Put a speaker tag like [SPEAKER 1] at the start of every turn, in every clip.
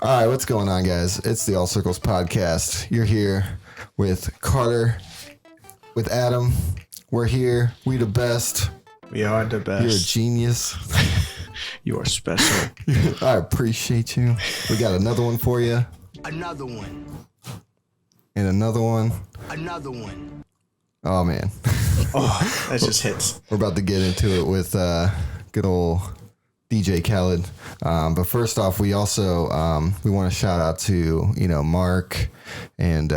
[SPEAKER 1] All right, what's going on, guys? It's the All Circles podcast. You're here with Carter, with Adam. We're here. We the best.
[SPEAKER 2] We are the best.
[SPEAKER 1] You're a genius.
[SPEAKER 2] You are special.
[SPEAKER 1] I appreciate you. We got another one for you.
[SPEAKER 3] Another one.
[SPEAKER 1] And another one.
[SPEAKER 3] Another one.
[SPEAKER 1] Oh, man.
[SPEAKER 2] Oh, that just hits.
[SPEAKER 1] We're about to get into it with good old DJ Khaled. But first off, we also we want to shout out to, Mark and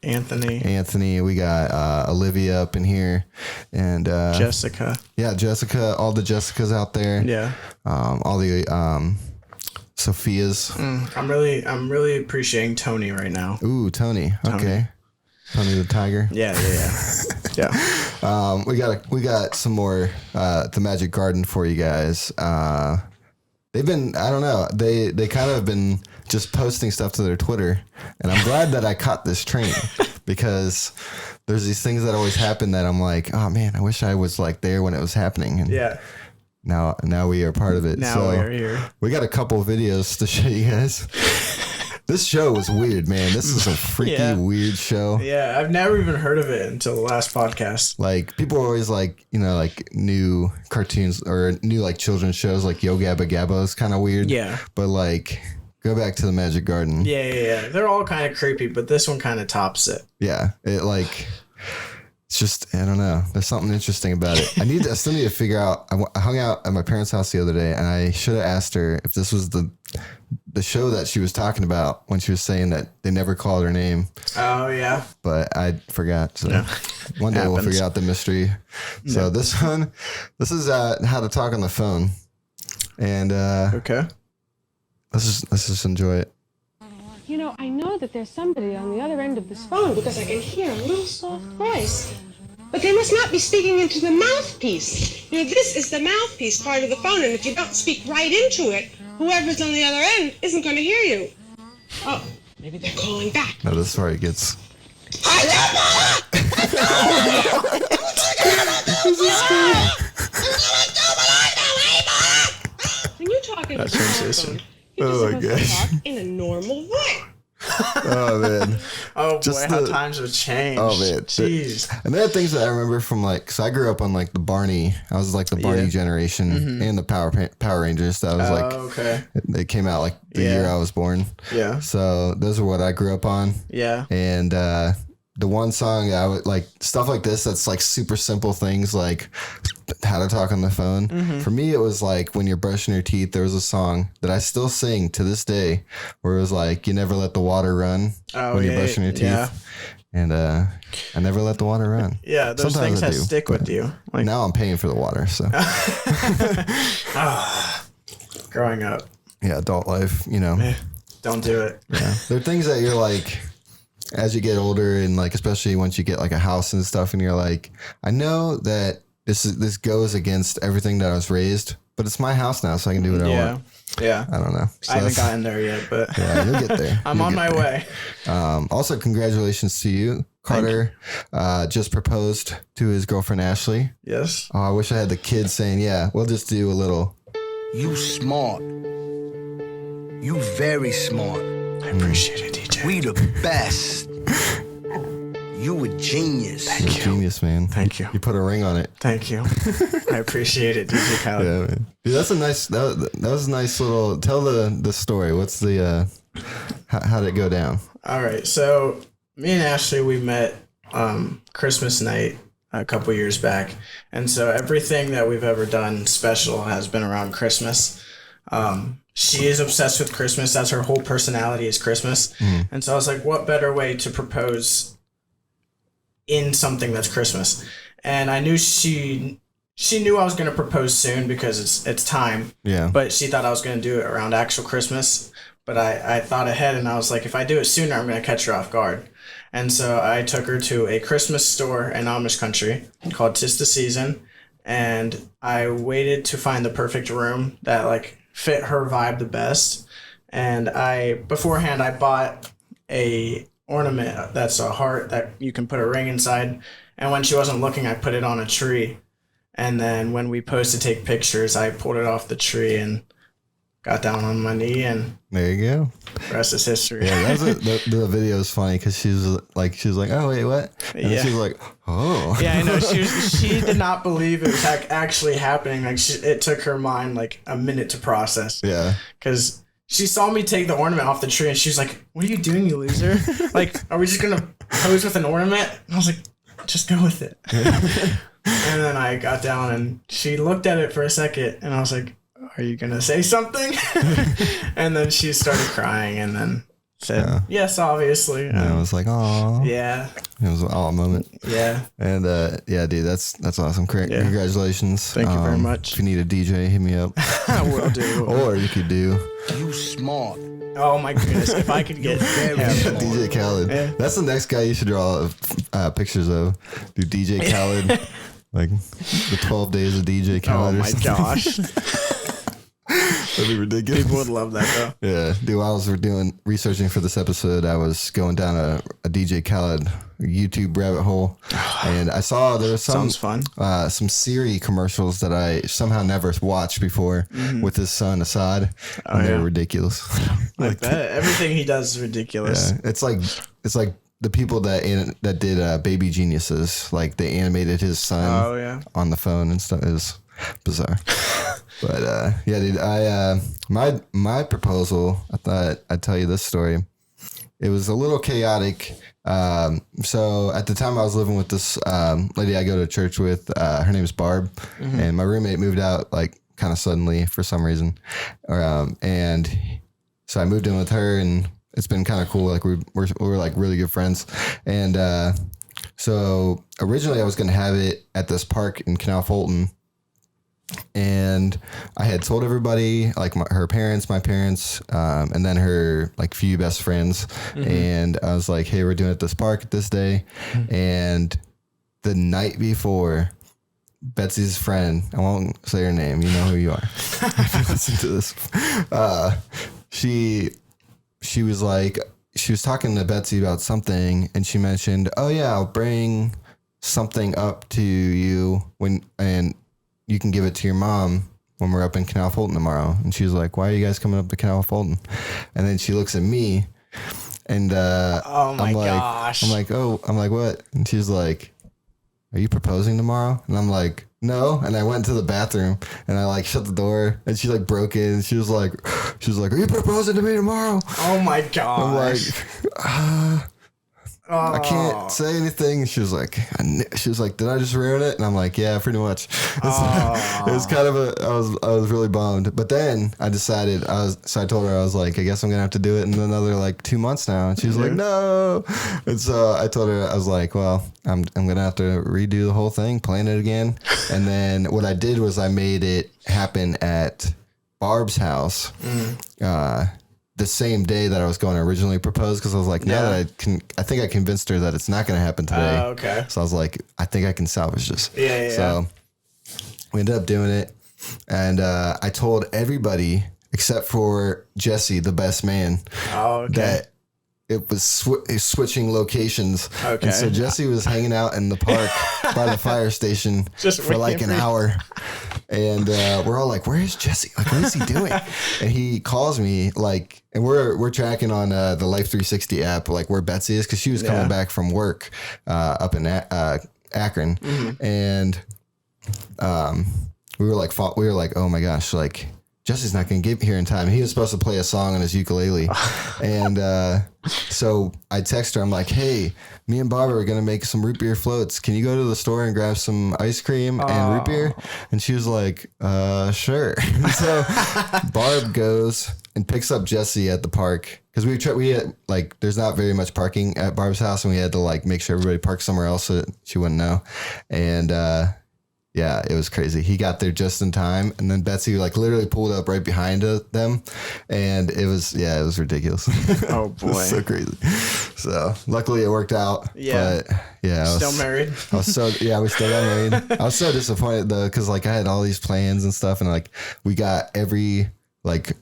[SPEAKER 1] Anthony. We got Olivia up in here and
[SPEAKER 2] Jessica.
[SPEAKER 1] Yeah, Jessica. All the Jessicas out there.
[SPEAKER 2] Yeah.
[SPEAKER 1] All the Sophias.
[SPEAKER 2] I'm really appreciating Tony right now.
[SPEAKER 1] Ooh, Tony. Okay. Tony the Tiger.
[SPEAKER 2] Yeah.
[SPEAKER 1] We got some more at the Magic Garden for you guys. They've been, I don't know, they kind of have been just posting stuff to their Twitter, and I'm glad that I caught this train because there's these things that always happen that I'm like, oh man, I wish I was like there when it was happening. And
[SPEAKER 2] yeah.
[SPEAKER 1] Now we are part of it.
[SPEAKER 2] Now we are here.
[SPEAKER 1] We got a couple of videos to show you guys. This show was weird, man. This is a freaky, weird show.
[SPEAKER 2] Yeah, I've never even heard of it until the last podcast.
[SPEAKER 1] Like, people are always like, like new cartoons or new like children's shows like Yo Gabba Gabba is kind of weird.
[SPEAKER 2] Yeah.
[SPEAKER 1] But like, go back to the Magic Garden.
[SPEAKER 2] Yeah. They're all kind of creepy, but this one kind of tops it.
[SPEAKER 1] Yeah. It's just, I don't know. There's something interesting about it. I still need to figure out. I hung out at my parents' house the other day, and I should have asked her if this was the show that she was talking about when she was saying that they never called her name.
[SPEAKER 2] Oh, yeah.
[SPEAKER 1] But I forgot. So one day we'll figure out the mystery. So this is How to Talk on the Phone. And
[SPEAKER 2] okay.
[SPEAKER 1] Let's just enjoy it.
[SPEAKER 4] I know that there's somebody on the other end of this phone because I can hear a little soft voice. But they must not be speaking into the mouthpiece. This is the mouthpiece part of the phone, and if you don't speak right into it, whoever's on the other end isn't going to hear you. Oh, maybe they're calling back.
[SPEAKER 1] No, this is where it gets.
[SPEAKER 4] When you talk into the phone,
[SPEAKER 1] Oh my
[SPEAKER 4] gosh. Talk in a normal voice.
[SPEAKER 1] Oh man.
[SPEAKER 2] Oh boy, how times have changed.
[SPEAKER 1] Oh man.
[SPEAKER 2] Jeez.
[SPEAKER 1] And there are things that I remember from so I grew up on like the Barney. I was like the Barney generation and the Power Rangers. That was
[SPEAKER 2] okay.
[SPEAKER 1] They came out like the year I was born. Yeah. So those are what I grew up on.
[SPEAKER 2] Yeah.
[SPEAKER 1] And the one song I would like stuff like this that's like super simple things like How to Talk on the Phone. For me, it was like when you're brushing your teeth, there was a song that I still sing to this day where it was like, you never let the water run when you're brushing your teeth. Yeah. And I never let the water run.
[SPEAKER 2] Yeah, those
[SPEAKER 1] Sometimes
[SPEAKER 2] things that stick with you.
[SPEAKER 1] Like, now I'm paying for the water, so.
[SPEAKER 2] Growing up.
[SPEAKER 1] Yeah, adult life,
[SPEAKER 2] Don't do it.
[SPEAKER 1] Yeah. There are things that you're like, as you get older and like, especially once you get like a house and stuff and you're like, I know that this goes against everything that I was raised, but it's my house now, so I can do what I want.
[SPEAKER 2] Yeah.
[SPEAKER 1] I don't know. So
[SPEAKER 2] I haven't gotten there yet, but
[SPEAKER 1] yeah, you'll get there.
[SPEAKER 2] I'm on my way.
[SPEAKER 1] Also, congratulations to you. Carter just proposed to his girlfriend, Ashley.
[SPEAKER 2] Yes.
[SPEAKER 1] Oh, I wish I had the kids saying, yeah, we'll just do a little.
[SPEAKER 3] You smart. You very smart.
[SPEAKER 2] I appreciate it, DJ.
[SPEAKER 3] We the best. You a genius.
[SPEAKER 1] You're a genius, man.
[SPEAKER 2] Thank you.
[SPEAKER 1] You put a ring on it.
[SPEAKER 2] Thank you. I appreciate it, DJ Khaled.
[SPEAKER 1] Yeah, man. Dude, that's a nice. That was a nice little. Tell the story. What's the? How did it go down?
[SPEAKER 2] All right. So me and Ashley, we met Christmas night a couple years back, and so everything that we've ever done special has been around Christmas. She is obsessed with Christmas. That's her whole personality is Christmas. And so I was like, what better way to propose in something that's Christmas? And I knew she knew I was going to propose soon because it's time. Yeah. But she thought I was going to do it around actual Christmas. But I thought ahead and I was like, if I do it sooner, I'm going to catch her off guard. And so I took her to a Christmas store in Amish country called 'Tis the Season. And I waited to find the perfect room that like fit her vibe the best. And beforehand I bought a ornament that's a heart that you can put a ring inside. And when she wasn't looking, I put it on a tree. And then when we posed to take pictures, I pulled it off the tree and got down on my knee, and
[SPEAKER 1] there you go.
[SPEAKER 2] The rest is history.
[SPEAKER 1] Yeah, the video is funny because she was like, oh wait, what? And then she was like, oh.
[SPEAKER 2] Yeah, I know. She did not believe it was actually happening. Like it took her mind like a minute to process.
[SPEAKER 1] Yeah,
[SPEAKER 2] because she saw me take the ornament off the tree, and she was like, "What are you doing, you loser? Like, are we just gonna pose with an ornament?" And I was like, "Just go with it." And then I got down, and she looked at it for a second, and I was like, "Are you gonna say something?" And then she started crying, and then said, "Yes, obviously."
[SPEAKER 1] And I was like, "Oh,
[SPEAKER 2] yeah."
[SPEAKER 1] It was an awe moment.
[SPEAKER 2] Yeah.
[SPEAKER 1] And yeah, dude, that's awesome. Congratulations.
[SPEAKER 2] Thank you very much.
[SPEAKER 1] If you need a DJ, hit me up.
[SPEAKER 2] I will do.
[SPEAKER 1] Or you could do.
[SPEAKER 3] You smart.
[SPEAKER 2] Oh my goodness! If I could get
[SPEAKER 1] DJ Khaled.
[SPEAKER 2] Yeah.
[SPEAKER 1] That's the next guy you should draw pictures of. Do DJ Khaled. Like the 12 days of DJ Khaled.
[SPEAKER 2] Oh my gosh.
[SPEAKER 1] That'd be ridiculous.
[SPEAKER 2] People would love that though.
[SPEAKER 1] Yeah. Dude, while I was researching for this episode, I was going down a DJ Khaled YouTube rabbit hole, and I saw there was some Siri commercials that I somehow never watched before with his son Assad, and they're ridiculous.
[SPEAKER 2] I bet everything he does is ridiculous.
[SPEAKER 1] Yeah, it's like the people that did Baby Geniuses, like they animated his son on the phone and stuff. It was bizarre. But yeah, dude, my proposal, I thought I'd tell you this story. It was a little chaotic. So at the time I was living with this lady I go to church with. Her name is Barb, and my roommate moved out like kind of suddenly for some reason. And so I moved in with her, and it's been kind of cool. Like we're like really good friends. And so originally I was going to have it at this park in Canal Fulton. And I had told everybody, like her parents, my parents, and then her like few best friends. And I was like, hey, we're doing it at this park at this day. And the night before, Betsy's friend, I won't say her name, you know who you are. If you listen to this, she was like, she was talking to Betsy about something, and she mentioned, oh yeah, I'll bring something up to you and you can give it to your mom when we're up in Canal Fulton tomorrow. And she was like, why are you guys coming up to Canal Fulton? And then she looks at me, and
[SPEAKER 2] oh my gosh.
[SPEAKER 1] I'm like, what? And she's like, are you proposing tomorrow? And I'm like, no. And I went to the bathroom, and I like shut the door, and she like broke in, and she was like, are you proposing to me tomorrow?
[SPEAKER 2] Oh my gosh.
[SPEAKER 1] I'm like, I can't say anything. She was like, did I just ruin it? And I'm like, yeah, pretty much. It was kind of I was really bummed. But then I decided, so I told her, I was like, I guess I'm going to have to do it in another like 2 months now. And she was like, no. And so I told her, I was like, well, I'm going to have to redo the whole thing, plan it again. And then what I did was I made it happen at Barb's house. The same day that I was going to originally propose, because I was like, now that I think I convinced her that it's not going to happen today.
[SPEAKER 2] Okay.
[SPEAKER 1] So I was like, I think I can salvage this.
[SPEAKER 2] Yeah.
[SPEAKER 1] So we ended up doing it, and I told everybody except for Jesse, the best man, that it was switching locations. Okay. And so Jesse was hanging out in the park by the fire station for like an hour. And we're all like, where is Jesse? Like, what is he doing? And he calls me, like, and we're tracking on the Life 360 app, like where Betsy is, because she was coming back from work up in Akron. And we were like, oh my gosh, like, Jesse's not going to get here in time. He was supposed to play a song on his ukulele. And so I text her. I'm like, hey, me and Barbara are going to make some root beer floats. Can you go to the store and grab some ice cream and root beer? And she was like, sure. So Barb goes and picks up Jesse at the park. Because we had, like, there's not very much parking at Barb's house. And we had to, like, make sure everybody parked somewhere else so that she wouldn't know. And yeah, it was crazy. He got there just in time, and then Betsy like literally pulled up right behind them, and it was ridiculous.
[SPEAKER 2] Oh boy,
[SPEAKER 1] it was so crazy. So luckily it worked out.
[SPEAKER 2] Yeah,
[SPEAKER 1] but yeah,
[SPEAKER 2] still married.
[SPEAKER 1] We still got married. I was so disappointed though, because like I had all these plans and stuff, and like we got every like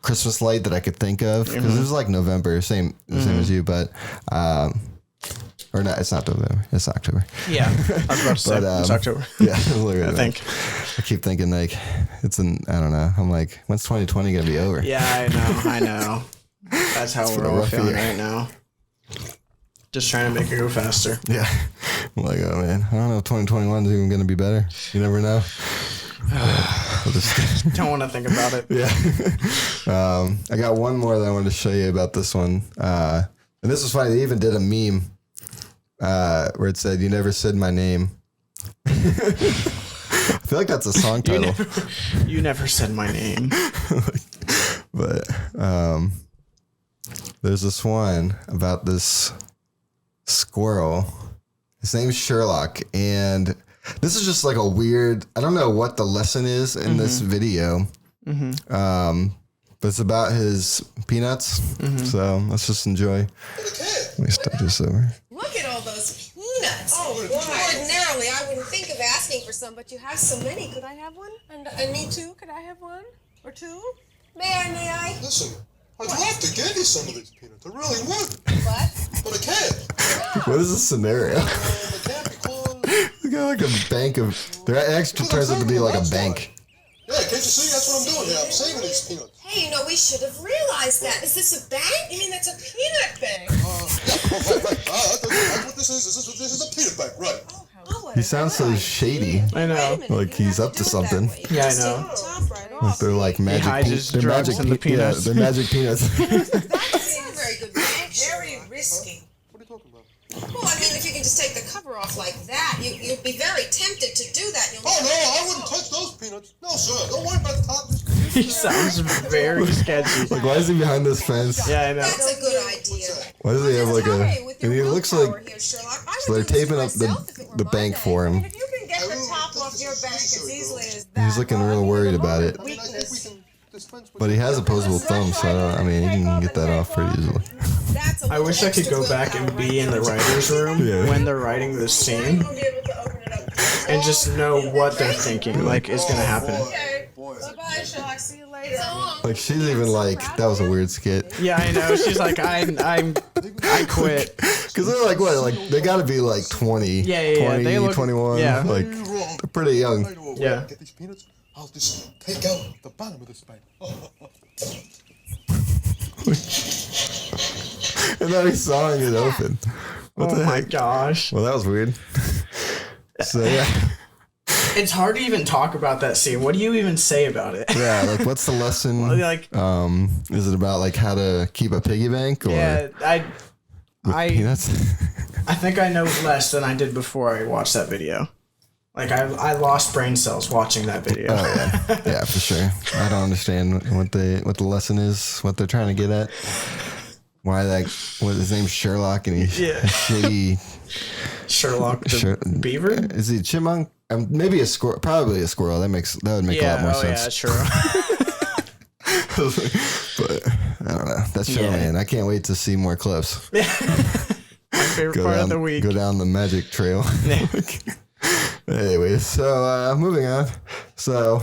[SPEAKER 1] Christmas light that I could think of, because it was like November, same as you, but or Or not, it's not November. It's October.
[SPEAKER 2] Yeah, I was about to say it's October.
[SPEAKER 1] Yeah,
[SPEAKER 2] I think.
[SPEAKER 1] I keep thinking like I don't know. I'm like, when's 2020 gonna be over?
[SPEAKER 2] Yeah, I know. That's how we're all feeling right now. Just trying to make it go faster.
[SPEAKER 1] Yeah. I'm like, oh man, I don't know if 2021 is even gonna be better. You never know.
[SPEAKER 2] Don't want to think about it.
[SPEAKER 1] Yeah. I got one more that I wanted to show you about this one. And this was funny. They even did a meme where it said, "You never said my name." I feel like that's a song title.
[SPEAKER 2] You never said my name.
[SPEAKER 1] But there's this one about this squirrel. His name's Sherlock, and this is just like a weird, I don't know what the lesson is in this video. But it's about his peanuts. So let's just enjoy. Let me start this over.
[SPEAKER 5] Look at all those peanuts. Oh, ordinarily, I wouldn't think of asking for some, but you have so many. Could I have one? And me too. Could I have one? Or two? May I?
[SPEAKER 6] Listen, I'd love to give you some of these peanuts. I really would.
[SPEAKER 5] What?
[SPEAKER 6] But I can't.
[SPEAKER 1] What is the scenario?
[SPEAKER 6] I can't because...
[SPEAKER 1] We got like a bank of, it actually turns out to be like a bank.
[SPEAKER 6] Yeah, can't you see? That's what I'm doing here. I'm saving these peanuts.
[SPEAKER 5] Hey, we should have realized that. Is this a bank? I mean, that's a peanut bank.
[SPEAKER 6] Right. That's what this is. This is a peanut bank, right?
[SPEAKER 1] He sounds so shady.
[SPEAKER 2] I know.
[SPEAKER 1] Like he's up to something.
[SPEAKER 2] Yeah, I know.
[SPEAKER 1] Like they're like magic.
[SPEAKER 2] He hides his drugs in the peanuts.
[SPEAKER 1] Yeah, they're magic peanuts.
[SPEAKER 5] That's not very good bank. Very risky.
[SPEAKER 6] What are you talking about?
[SPEAKER 5] Well, I mean, if you can just take the cover off like that, you'd be very tempted to do that.
[SPEAKER 6] Oh, no, I wouldn't touch those peanuts. No, sir. Don't worry about the top.
[SPEAKER 2] He sounds very sketchy.
[SPEAKER 1] Like, why is he behind this fence?
[SPEAKER 2] Yeah, I know.
[SPEAKER 5] That's a good idea.
[SPEAKER 1] Why does he have like a? And he looks like
[SPEAKER 5] Here, Sherlock. I
[SPEAKER 1] so
[SPEAKER 5] would
[SPEAKER 1] they're
[SPEAKER 5] do this
[SPEAKER 1] taping up
[SPEAKER 5] myself if it were
[SPEAKER 1] the
[SPEAKER 5] my
[SPEAKER 1] bank
[SPEAKER 5] bank.
[SPEAKER 1] for him.
[SPEAKER 5] If you can get the top off your bank as easily as that.
[SPEAKER 1] He's looking real worried about it.
[SPEAKER 6] I mean, I think we can dispense with
[SPEAKER 1] But he has opposable thumbs, so I mean, he can get that off pretty easily.
[SPEAKER 5] That's a
[SPEAKER 2] I wish I could go back and be in the writer's room when they're writing this scene and just know what they're thinking, like, is going to happen.
[SPEAKER 5] Bye-bye, Sherlock. See you later.
[SPEAKER 1] Like she's even like, that was a weird skit.
[SPEAKER 2] Yeah, I know. She's like, I quit.
[SPEAKER 1] Because they're like, what? Like, they gotta be like 20,
[SPEAKER 2] Yeah.
[SPEAKER 1] 20,
[SPEAKER 2] They look,
[SPEAKER 1] 21.
[SPEAKER 2] Yeah.
[SPEAKER 1] Like, they're pretty young.
[SPEAKER 2] Yeah.
[SPEAKER 6] Get these peanuts. I'll just take out the bottom of this bank.
[SPEAKER 1] And then he's sawing it open. What
[SPEAKER 2] Oh
[SPEAKER 1] the
[SPEAKER 2] my
[SPEAKER 1] heck?
[SPEAKER 2] gosh.
[SPEAKER 1] Well, that was weird. So, yeah.
[SPEAKER 2] It's hard to even talk about that scene. What do you even say about it?
[SPEAKER 1] Yeah, like, what's the lesson?
[SPEAKER 2] Like,
[SPEAKER 1] is it about, like, how to keep a piggy bank? Or
[SPEAKER 2] yeah,
[SPEAKER 1] with peanuts?
[SPEAKER 2] I think I know less than I did before I watched that video. Like, I lost brain cells watching that video.
[SPEAKER 1] Oh, yeah. Yeah, for sure. I don't understand what the lesson is, what they're trying to get at. Why what his name's Sherlock and he's a shitty
[SPEAKER 2] Sherlock the Beaver?
[SPEAKER 1] Is he a chipmunk? Maybe a squirrel. Probably a squirrel. That would make a lot more sense.
[SPEAKER 2] Yeah, true.
[SPEAKER 1] But I don't know. That's show, man. I can't wait to see more clips.
[SPEAKER 2] My favorite part of the week.
[SPEAKER 1] Go down the magic trail. Anyway, so moving on. So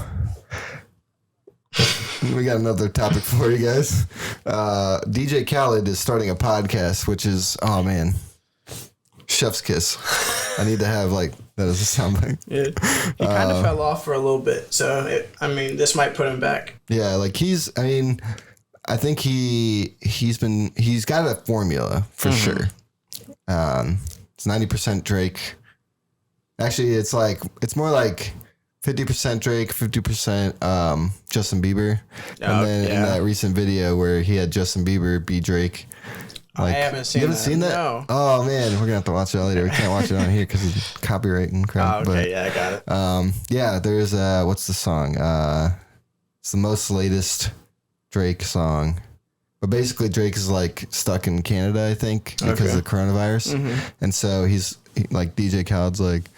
[SPEAKER 1] we got another topic for you guys. DJ Khaled is starting a podcast, which is, oh man, chef's kiss. I need to have like that as a soundbite.
[SPEAKER 2] Yeah, he kind of fell off for a little bit, so this might put him back.
[SPEAKER 1] Yeah, like I think he's got a formula for sure. It's 90% Drake. Actually, it's more like 50% Drake, 50% Justin Bieber. And then in that recent video where he had Justin Bieber be Drake. Like,
[SPEAKER 2] I haven't seen that.
[SPEAKER 1] You haven't seen that?
[SPEAKER 2] No.
[SPEAKER 1] Oh, man. We're going to have to watch it later. We can't watch it on here because of copyright and crap.
[SPEAKER 2] Oh, okay. Yeah, I got it.
[SPEAKER 1] Yeah, there's, what's the song? It's the most latest Drake song. But basically, Drake is like stuck in Canada, I think, because of coronavirus. And so like DJ Khaled's like,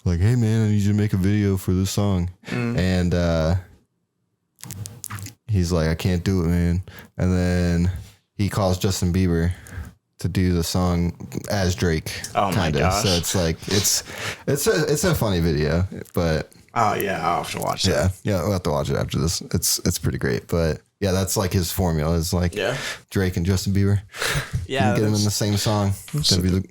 [SPEAKER 1] hey, man, I need you to make a video for this song. And he's like, I can't do it, man. And then he calls Justin Bieber to do the song as Drake.
[SPEAKER 2] Oh my gosh!
[SPEAKER 1] So it's like it's a funny video, but
[SPEAKER 2] oh yeah, I'll have to watch that.
[SPEAKER 1] Yeah, we'll have to watch it after this. It's pretty great, but Yeah, that's like his formula. It's like Drake and Justin Bieber.
[SPEAKER 2] Yeah,
[SPEAKER 1] you get him in the same song. That'd be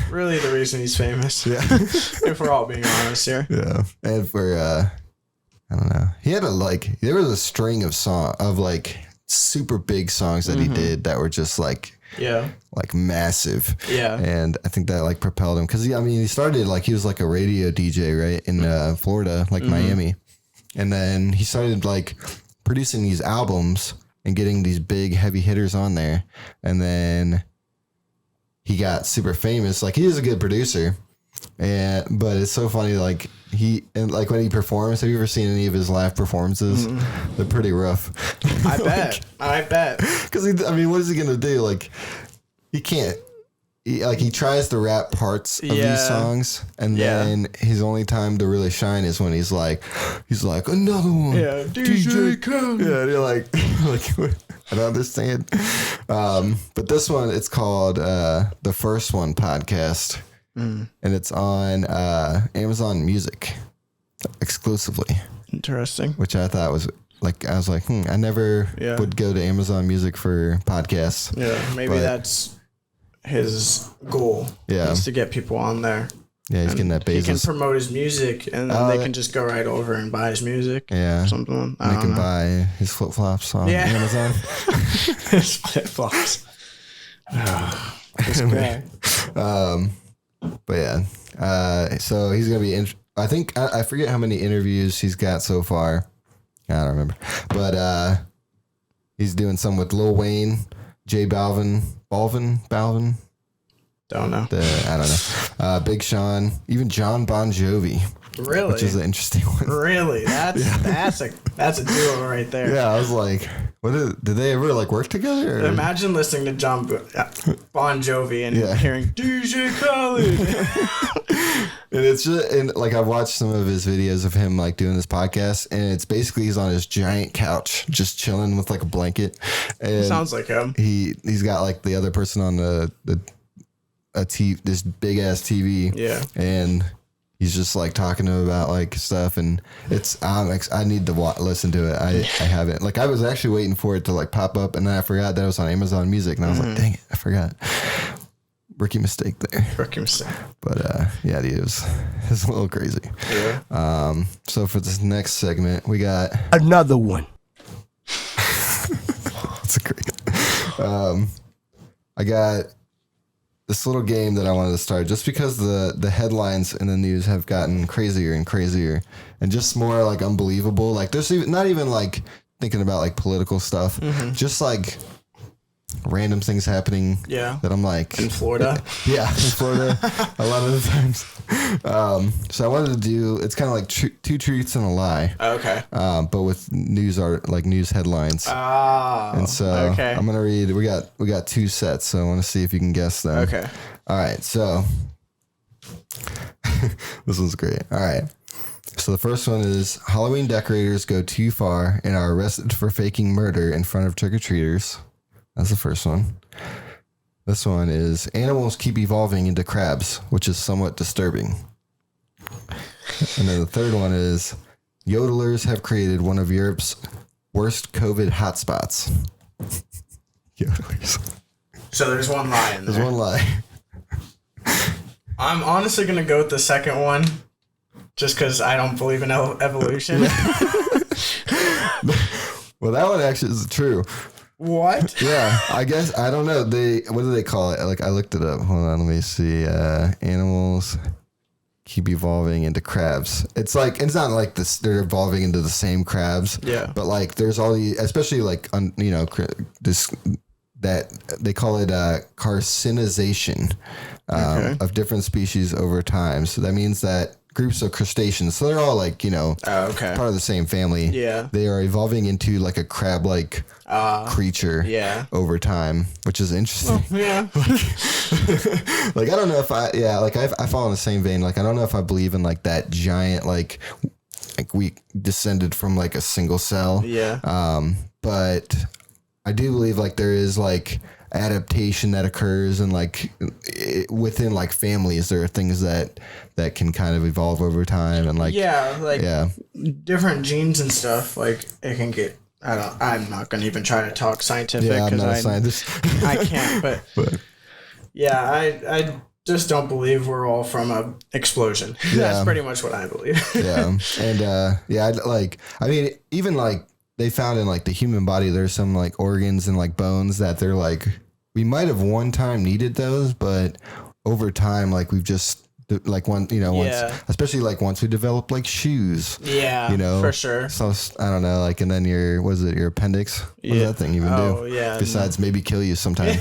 [SPEAKER 2] really the reason he's famous.
[SPEAKER 1] Yeah,
[SPEAKER 2] if we're all being honest here.
[SPEAKER 1] Yeah, and for I don't know, he had there was a string of like super big songs that he did that were just like massive. Yeah, and I think that like propelled him because he started like he was like a radio DJ right in Florida, like Miami, and then he started like producing these albums and getting these big heavy hitters on there, and then he got super famous. Like he is a good producer, but it's so funny. Like when he performs, have you ever seen any of his live performances? They're pretty rough.
[SPEAKER 2] I bet.
[SPEAKER 1] Because what is he gonna do? Like he can't. He tries to rap parts of these songs, and then his only time to really shine is when he's like another one. Yeah, DJ Khaled. Yeah, and you're like I don't understand. But this one, it's called The First One Podcast, and it's on Amazon Music exclusively.
[SPEAKER 2] Interesting.
[SPEAKER 1] Which I thought was like, I was like, I never would go to Amazon Music for podcasts.
[SPEAKER 2] Yeah, maybe that's his goal. Yeah, is to get people on there.
[SPEAKER 1] Yeah, he's getting that Bezos.
[SPEAKER 2] He can promote his music, and then they can just go right over and buy his music. Yeah, something.
[SPEAKER 1] They can buy his flip flops on Amazon.
[SPEAKER 2] His flip flops. This guy.
[SPEAKER 1] But yeah, so he's gonna be. I think I forget how many interviews he's got so far. I don't remember, but he's doing some with Lil Wayne, J Balvin.
[SPEAKER 2] Don't know.
[SPEAKER 1] I don't know. Big Sean, even John Bon Jovi.
[SPEAKER 2] Really?
[SPEAKER 1] Which is an interesting one.
[SPEAKER 2] Really? That's a duo right there.
[SPEAKER 1] Yeah, I was like, did they ever like work together? Or?
[SPEAKER 2] Imagine listening to John Bon Jovi and hearing DJ Khaled.
[SPEAKER 1] And it's just, and like I've watched some of his videos of him like doing this podcast, and it's basically he's on his giant couch just chilling with like a blanket. And
[SPEAKER 2] sounds like him.
[SPEAKER 1] He's got like the other person on this big ass TV. Yeah, and he's just like talking to him about like stuff, and it's I need to listen to it. I haven't. Like I was actually waiting for it to like pop up, and then I forgot that it was on Amazon Music, and I was like, dang it, I forgot. Rookie mistake there.
[SPEAKER 2] Rookie mistake.
[SPEAKER 1] But yeah, dude, it was a little crazy. Yeah. So for this next segment, we got
[SPEAKER 7] another one.
[SPEAKER 1] That's a great. I got this little game that I wanted to start just because the headlines in the news have gotten crazier and crazier and just more like unbelievable. Like there's not even like thinking about like political stuff, just like random things happening. Yeah. That I'm like
[SPEAKER 2] in Florida.
[SPEAKER 1] Yeah, in Florida a lot of the times. So I wanted to do. It's kind of like two truths and a lie.
[SPEAKER 2] Okay.
[SPEAKER 1] But with news headlines. And so I'm gonna read. We got two sets, so I want to see if you can guess them.
[SPEAKER 2] Okay.
[SPEAKER 1] All right. So this one's great. All right. So the first one is Halloween decorators go too far and are arrested for faking murder in front of trick-or-treaters. That's the first one. This one is animals keep evolving into crabs, which is somewhat disturbing. And then the third one is yodelers have created one of Europe's worst COVID hotspots. Yodelers.
[SPEAKER 2] So there's one lie in there.
[SPEAKER 1] There's one lie.
[SPEAKER 2] I'm honestly going to go with the second one just because I don't believe in evolution.
[SPEAKER 1] Well, that one actually is true.
[SPEAKER 2] What?
[SPEAKER 1] Yeah, I guess I don't know. What do they call it? Like I looked it up. Hold on, let me see. Animals keep evolving into crabs. It's like it's not like this. They're evolving into the same crabs. Yeah. But like, there's all the, especially like this that they call it carcinization of different species over time. So that means that groups of crustaceans, so they're all like part of the same family. Yeah, they are evolving into like a crab-like creature. Yeah, over time, which is interesting.
[SPEAKER 2] Oh, yeah,
[SPEAKER 1] like I don't know if I fall in the same vein. Like I don't know if I believe in like that giant like we descended from like a single cell. Yeah, but I do believe like there is like adaptation that occurs and like within like families there are things that can kind of evolve over time and like
[SPEAKER 2] different genes and stuff like it can get I'm not going to even try to talk scientific.
[SPEAKER 1] Yeah, I'm not a
[SPEAKER 2] I,
[SPEAKER 1] scientist.
[SPEAKER 2] I can't, but yeah, I just don't believe we're all from a explosion. That's pretty much what I believe.
[SPEAKER 1] Yeah. And I mean, even like they found in like the human body, there's some like organs and like bones that they're like, we might have one time needed those, but over time, like we've just like once, especially like once we develop like shoes.
[SPEAKER 2] Yeah, for sure.
[SPEAKER 1] So I don't know, like, and then your appendix? What does that thing even do?
[SPEAKER 2] Oh, yeah.
[SPEAKER 1] Besides maybe kill you sometime.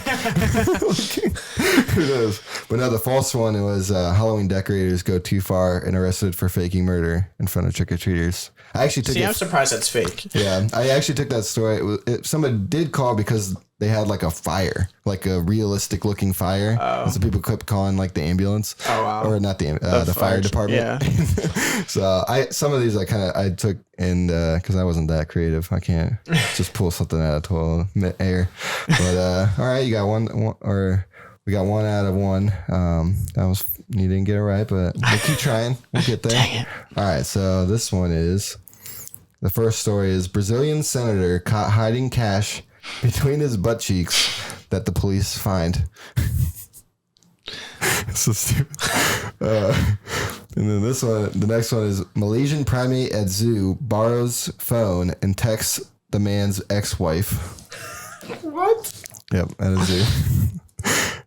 [SPEAKER 1] Who knows? But no, the false one was Halloween decorators go too far and arrested for faking murder in front of trick-or-treaters. I actually took
[SPEAKER 2] I'm surprised that's fake.
[SPEAKER 1] Yeah, I actually took that story. Somebody did call because they had like a fire, like a realistic looking fire. Oh. And so people kept calling like the ambulance. Oh, wow. Or not the fire department. Yeah. So some of these I took and because I wasn't that creative. I can't just pull something out of total air. But all right, you got one or we got 1 out of 1. You didn't get it right, but we'll keep trying. We'll get there. Dang it. All right, so this one is, the first story is Brazilian senator caught hiding cash between his butt cheeks that the police find. So stupid. And then the next one is Malaysian primate at zoo borrows phone and texts the man's ex-wife.
[SPEAKER 2] What?
[SPEAKER 1] Yep, at a zoo.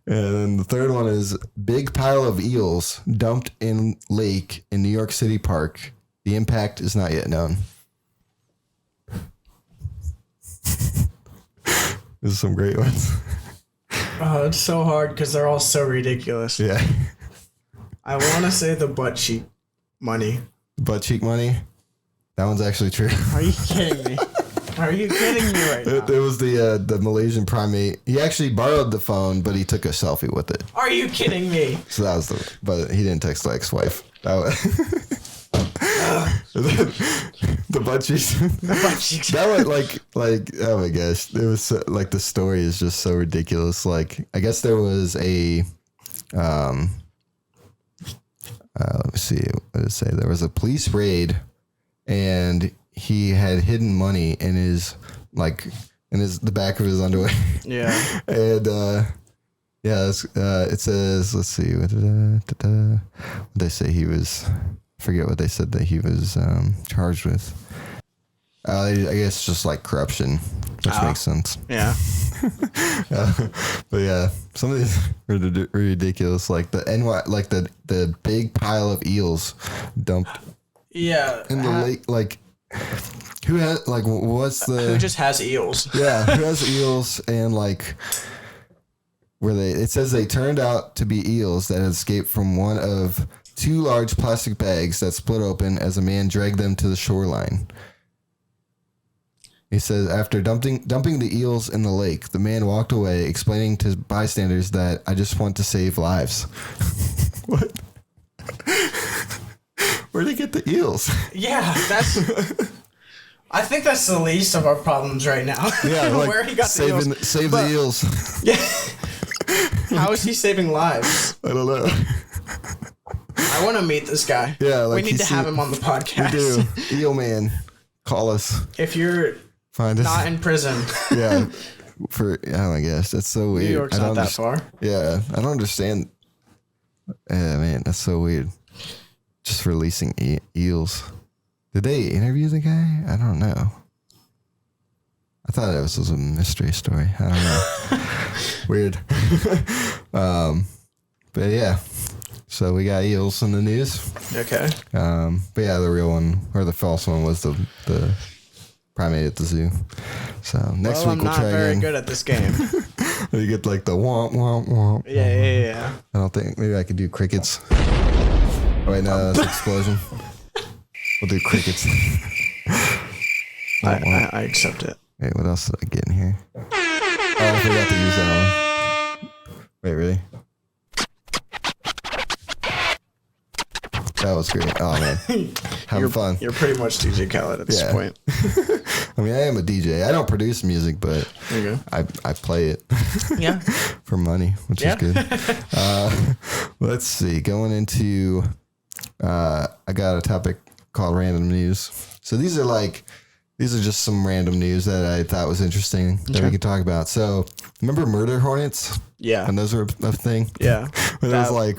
[SPEAKER 1] And then the third one is big pile of eels dumped in lake in New York City Park. The impact is not yet known. There's some great ones.
[SPEAKER 2] Oh, it's so hard because they're all so ridiculous.
[SPEAKER 1] Yeah.
[SPEAKER 2] I want to say the butt cheek money.
[SPEAKER 1] Butt cheek money? That one's actually true.
[SPEAKER 2] Are you kidding me? Are you kidding me right now?
[SPEAKER 1] It was the Malaysian primate. He actually borrowed the phone, but he took a selfie with it.
[SPEAKER 2] Are you kidding me?
[SPEAKER 1] So that was but he didn't text the ex-wife. That was the butt cheeks. The butt cheeks. That was like oh my gosh, it was so, like the story is just so ridiculous. Like I guess there was a let me see what did it say. There was a police raid, and he had hidden money in the back of his underwear. Yeah. And it says, let's see, what did they say he was? I forget what they said that he was charged with. I guess just like corruption, which makes sense.
[SPEAKER 2] Yeah.
[SPEAKER 1] But yeah, some of these are ridiculous. Like the big pile of eels dumped.
[SPEAKER 2] Yeah.
[SPEAKER 1] In the lake, like. Who has who
[SPEAKER 2] just has eels?
[SPEAKER 1] Yeah, who has eels and like it says they turned out to be eels that had escaped from one of 2 large plastic bags that split open as a man dragged them to the shoreline. He says after dumping the eels in the lake, the man walked away, explaining to bystanders that I just want to save lives. What? Where'd they get the eels?
[SPEAKER 2] Yeah, I think that's the least of our problems right now.
[SPEAKER 1] Yeah, like
[SPEAKER 2] where he got the eels.
[SPEAKER 1] Save the eels.
[SPEAKER 2] Yeah. How is he saving lives?
[SPEAKER 1] I don't know.
[SPEAKER 2] I want to meet this guy.
[SPEAKER 1] Yeah, like
[SPEAKER 2] we need to have him on the podcast.
[SPEAKER 1] We do. Eel man, call us.
[SPEAKER 2] If you're not in prison.
[SPEAKER 1] Yeah. Oh my gosh, that's so weird.
[SPEAKER 2] New York's not that far.
[SPEAKER 1] Yeah, I don't understand. Yeah, man, that's so weird. Just releasing eels. Did they interview the guy? I don't know. I thought it was a mystery story. I don't know. Weird. But yeah. So we got eels in the news.
[SPEAKER 2] Okay.
[SPEAKER 1] But yeah, the real one or the false one was the primate at the zoo. So next week we'll try again. I'm not very
[SPEAKER 2] good at this game.
[SPEAKER 1] You get like the womp womp womp.
[SPEAKER 2] Yeah.
[SPEAKER 1] I don't think maybe I could do crickets. Oh, wait, no, that's explosion. We'll do crickets.
[SPEAKER 2] I accept it.
[SPEAKER 1] Wait, what else did I get in here? Oh, I forgot to use that one. Wait, really? That was great. Oh, man. Having fun.
[SPEAKER 2] You're pretty much DJ Khaled at this point.
[SPEAKER 1] I mean, I am a DJ. I don't produce music, but I play it.
[SPEAKER 2] Yeah.
[SPEAKER 1] For money, which is good. Let's see. Going into... I got a topic called random news. So these are like these are just some random news that I thought was interesting that we could talk about. So, remember murder hornets?
[SPEAKER 2] Yeah.
[SPEAKER 1] And those were a thing?
[SPEAKER 2] Yeah.
[SPEAKER 1] When it was like,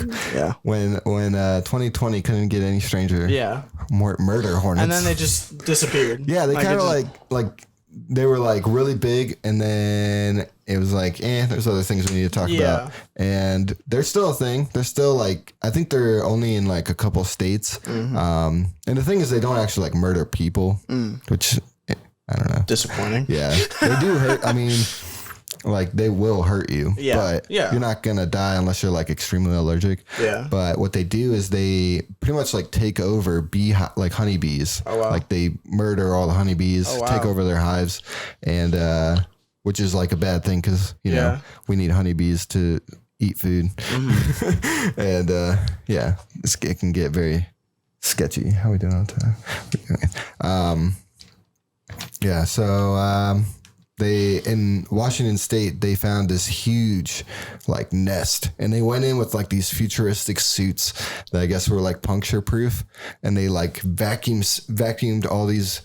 [SPEAKER 1] when 2020 couldn't get any stranger.
[SPEAKER 2] Yeah.
[SPEAKER 1] Murder hornets.
[SPEAKER 2] And then they just disappeared.
[SPEAKER 1] Yeah, they kind of like they were like really big, and then it was like, there's other things we need to talk about. And they're still a thing. They're still like, I think they're only in like a couple states. And the thing is, they don't actually like murder people, which I don't know.
[SPEAKER 2] Disappointing.
[SPEAKER 1] Yeah, they do hurt. I mean, like they will hurt you, but you're not gonna die unless you're like extremely allergic. Yeah. But what they do is they pretty much like take over like honeybees. Oh, wow. Like they murder all the honeybees, take over their hives, and which is like a bad thing because you know we need honeybees to eat food, and it can get very sketchy. How are we doing on time? So. They in Washington State, they found this huge like nest, and they went in with like these futuristic suits that I guess were like puncture proof, and they like vacuumed all these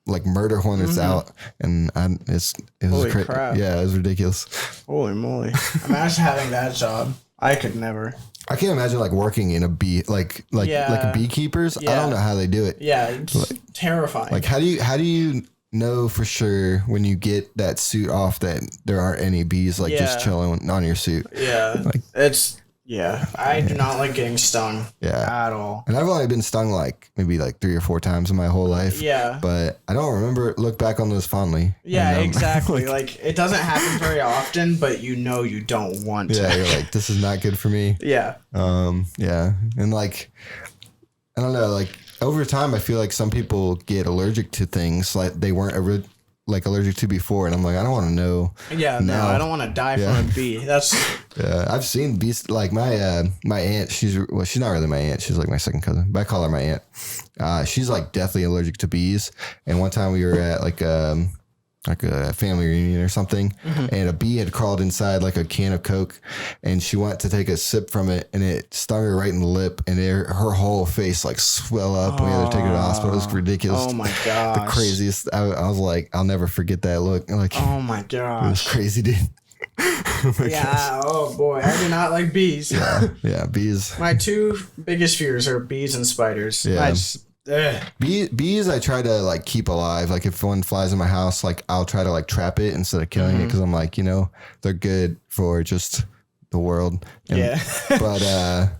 [SPEAKER 1] like murder hornets out, and it was
[SPEAKER 2] crap.
[SPEAKER 1] Yeah, it was ridiculous.
[SPEAKER 2] Holy moly! Imagine having that job. I could never.
[SPEAKER 1] I can't imagine like working in a bee like a beekeepers. I don't know how they do it.
[SPEAKER 2] Yeah, it's terrifying.
[SPEAKER 1] Like how do you know for sure when you get that suit off that there aren't any bees like just chilling on your suit?
[SPEAKER 2] Yeah, like, I do not like getting stung at all.
[SPEAKER 1] And I've only been stung like maybe like 3 or 4 times in my whole life. Yeah, but I don't look back on those fondly.
[SPEAKER 2] Yeah, exactly. like it doesn't happen very often, but you know you don't want to.
[SPEAKER 1] Yeah, you're like, this is not good for me.
[SPEAKER 2] Yeah.
[SPEAKER 1] And like I don't know, like over time, I feel like some people get allergic to things like they weren't allergic to before, and I'm like, I don't want to know.
[SPEAKER 2] Yeah, no, I don't want to die from a bee. That's
[SPEAKER 1] I've seen bees. Like my aunt, she's not really my aunt. She's like my second cousin, but I call her my aunt. She's like deathly allergic to bees. And one time we were at like a family reunion or something, and a bee had crawled inside like a can of Coke, and she went to take a sip from it, and it stung her right in the lip, and her whole face like swell up, and we had to take her to the hospital. It was ridiculous.
[SPEAKER 2] Oh my gosh.
[SPEAKER 1] The craziest. I was like, I'll never forget that look. Like,
[SPEAKER 2] oh my gosh.
[SPEAKER 1] It was crazy, dude.
[SPEAKER 2] Gosh. Oh boy, I do not like bees.
[SPEAKER 1] Yeah, bees.
[SPEAKER 2] My 2 biggest fears are bees and spiders.
[SPEAKER 1] Yeah. Bees I try to like keep alive. Like if one flies in my house, like I'll try to like trap it instead of killing it, because I'm like, they're good for just the world. But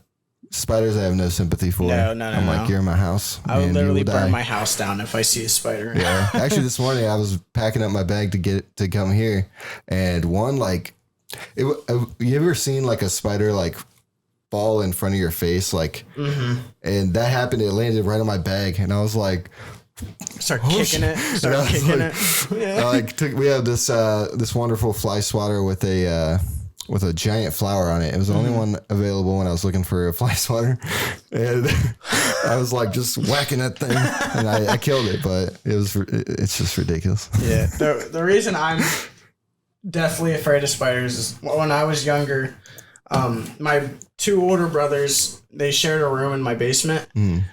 [SPEAKER 1] spiders I have no sympathy for. No. I'm like, you're in my house.
[SPEAKER 2] I would literally burn my house down if I see a spider.
[SPEAKER 1] Yeah. Actually, this morning I was packing up my bag to come here, and one like you ever seen like a spider like fall in front of your face, like, and that happened. It landed right on my bag, and I was like,
[SPEAKER 2] start kicking it.
[SPEAKER 1] We have this wonderful fly swatter with a giant flower on it. It was the only one available when I was looking for a fly swatter, and I was like just whacking that thing, and I killed it. But it's just ridiculous.
[SPEAKER 2] Yeah, the reason I'm definitely afraid of spiders is when I was younger. My 2 older brothers, they shared a room in my basement,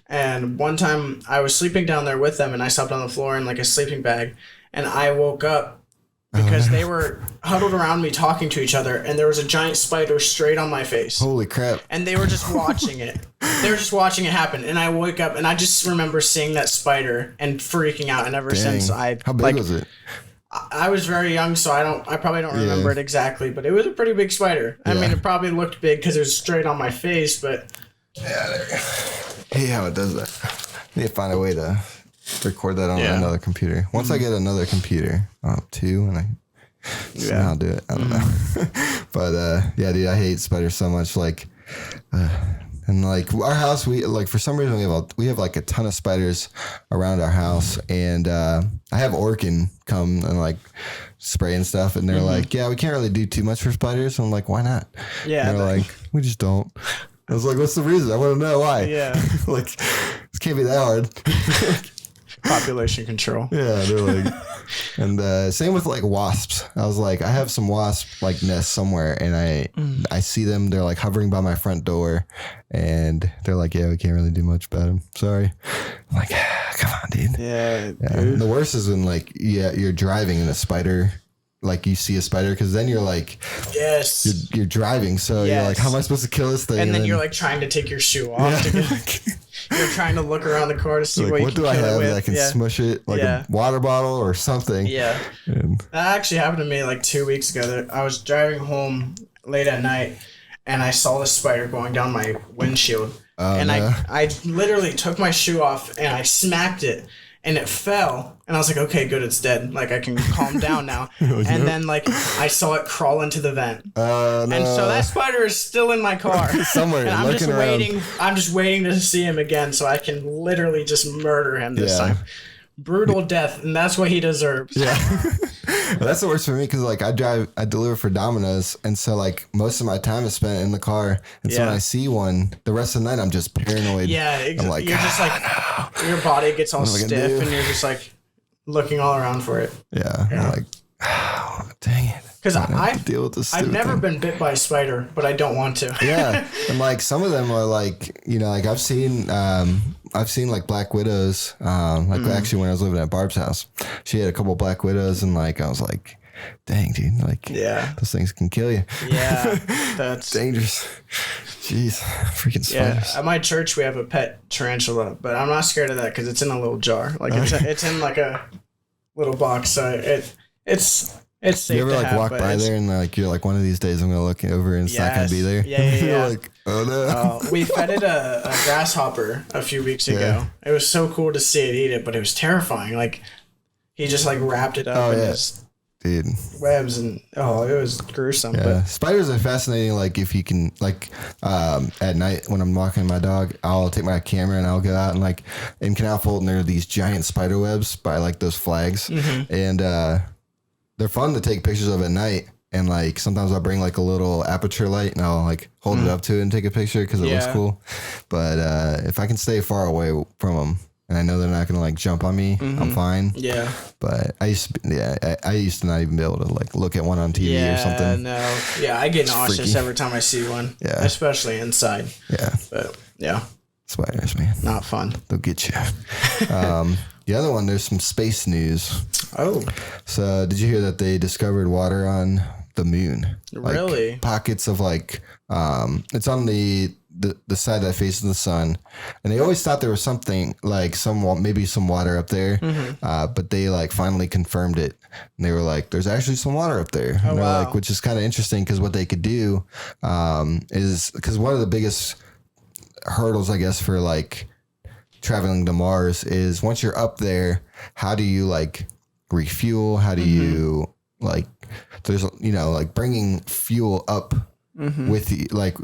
[SPEAKER 2] and one time I was sleeping down there with them, and I slept on the floor in like a sleeping bag, and I woke up because they were huddled around me talking to each other, and there was a giant spider straight on my face.
[SPEAKER 1] Holy crap.
[SPEAKER 2] And they were just watching it. They were just watching it happen, and I woke up, and I just remember seeing that spider and freaking out, and ever since
[SPEAKER 1] How big was it?
[SPEAKER 2] I was very young, so I probably don't remember it exactly, but it was a pretty big spider. I mean, it probably looked big because it was straight on my face, but
[SPEAKER 1] there. Hey, how it does that? I need to find a way to record that on another computer. Once I get another computer, 2, and I'll do it. I don't know. But dude, I hate spiders so much. Like, and like our house, we like for some reason we have like a ton of spiders around our house, and I have Orkin come and like spray and stuff, and they're like, we can't really do too much for spiders. And I'm like, why not? Yeah, and they're like, we just don't. I was like, what's the reason? I want to know why. Yeah, like this can't be that hard.
[SPEAKER 2] Population control.
[SPEAKER 1] Yeah, they're like, and same with like wasps. I was like, I have some wasp like nests somewhere, and I see them. They're like hovering by my front door, and they're like, we can't really do much about them. Sorry. I'm like, come on, dude.
[SPEAKER 2] Yeah.
[SPEAKER 1] And the worst is when like you're driving and a spider, like you see a spider, because then you're like,
[SPEAKER 2] yes,
[SPEAKER 1] you're driving, so you're like, how am I supposed to kill this thing?
[SPEAKER 2] And then you're like trying to take your shoe off. You're trying to look around the car to see
[SPEAKER 1] like,
[SPEAKER 2] what
[SPEAKER 1] do I have that I can smush it, like a water bottle or something.
[SPEAKER 2] Yeah.
[SPEAKER 1] And
[SPEAKER 2] That actually happened to me like 2 weeks ago. I was driving home late at night and I saw the spider going down my windshield. I literally took my shoe off and I smacked it and it fell. And I was like, okay, good, it's dead. Like, I can calm down now. And then, like, I saw it crawl into the vent.
[SPEAKER 1] No.
[SPEAKER 2] And so that spider is still in my car.
[SPEAKER 1] Somewhere,
[SPEAKER 2] and I'm just
[SPEAKER 1] around.
[SPEAKER 2] waiting. I'm just waiting to see him again so I can literally just murder him this time. Brutal death, and that's what he deserves.
[SPEAKER 1] Yeah. Well, that's the worst for me because like I deliver for Domino's, and so like most of my time is spent in the car, and so when I see one, the rest of the night I'm just paranoid.
[SPEAKER 2] Yeah,
[SPEAKER 1] I'm like,
[SPEAKER 2] you're just like your body gets all stiff, and you're just like looking all around for it.
[SPEAKER 1] Yeah. I'm like, oh, dang it.
[SPEAKER 2] Because
[SPEAKER 1] I've
[SPEAKER 2] never been bit by a spider, but I don't want to.
[SPEAKER 1] Yeah, and like some of them are like, you know, like I've seen like black widows. Actually, when I was living at Barb's house, she had a couple black widows, and like I was like, dang, dude, like those things can kill you. Yeah,
[SPEAKER 2] that's
[SPEAKER 1] dangerous. Jeez, freaking spiders.
[SPEAKER 2] Yeah, at my church we have a pet tarantula, but I'm not scared of that because it's in a little jar. Like it's in like a little box, so it's safe.
[SPEAKER 1] You ever like walk by there and like you're like, one of these days I'm gonna look over and it's not gonna be there?
[SPEAKER 2] Yeah.
[SPEAKER 1] You're like, oh no.
[SPEAKER 2] We fed it a grasshopper a few weeks ago. It was so cool to see it eat it, but it was terrifying. Like he just like wrapped it up in his webs, and it was gruesome.
[SPEAKER 1] Yeah.
[SPEAKER 2] But
[SPEAKER 1] Spiders are fascinating. Like if you can, like at night when I'm walking my dog, I'll take my camera and I'll go out and like in Canal Fulton there are these giant spider webs by like those flags, and they're fun to take pictures of at night. And like sometimes I'll bring like a little aperture light and I'll like hold it up to it and take a picture because it looks cool. But if I can stay far away from them and I know they're not gonna like jump on me, I'm fine.
[SPEAKER 2] Yeah.
[SPEAKER 1] But I used to not even be able to like look at one on TV or something.
[SPEAKER 2] No. Yeah, I get nauseous every time I see one. Yeah. Especially inside.
[SPEAKER 1] Yeah.
[SPEAKER 2] But yeah.
[SPEAKER 1] Spiders, man.
[SPEAKER 2] Not fun.
[SPEAKER 1] They'll get you. The other one, there's some space news.
[SPEAKER 2] Oh.
[SPEAKER 1] So did you hear that they discovered water on the moon?
[SPEAKER 2] Really?
[SPEAKER 1] Like pockets of like, it's on the side that faces the sun. And they always thought there was something like maybe some water up there. But they like finally confirmed it. And they were like, there's actually some water up there. And they're like, which is kind of interesting because what they could do is because one of the biggest hurdles, I guess, for like traveling to Mars is once you're up there, how do you like refuel? How do you like, there's, you know, like bringing fuel up with the, like,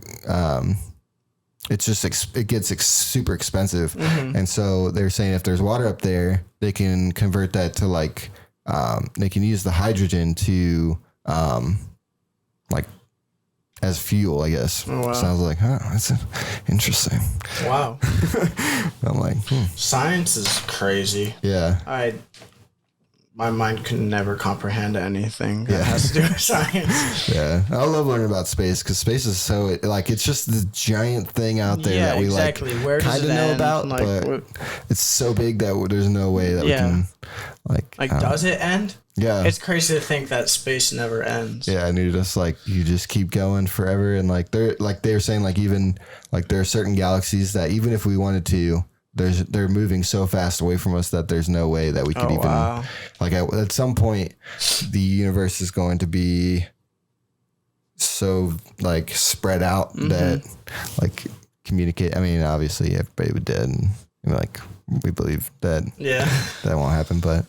[SPEAKER 1] it's just, it gets super expensive. And so they're saying if there's water up there, they can convert that to like, they can use the hydrogen to, like, as fuel, I guess.
[SPEAKER 2] Oh, wow.
[SPEAKER 1] So I was like, that's interesting.
[SPEAKER 2] Wow.
[SPEAKER 1] I'm like,
[SPEAKER 2] Science is crazy.
[SPEAKER 1] Yeah.
[SPEAKER 2] My mind can never comprehend anything that has to do with science.
[SPEAKER 1] Yeah. I love learning about space because space is so, like, it's just the giant thing out there that we like kind of know about, like, but it's so big that there's no way that we can, like
[SPEAKER 2] does it end?
[SPEAKER 1] Yeah.
[SPEAKER 2] It's crazy to think that space never ends.
[SPEAKER 1] Yeah, and you just keep going forever, and like they were saying, like even like there are certain galaxies that even if we wanted to, they're moving so fast away from us that there's no way that we could like at some point the universe is going to be so like spread out that like communicate. I mean, obviously everybody would dead, and you know, like we believe that that won't happen, but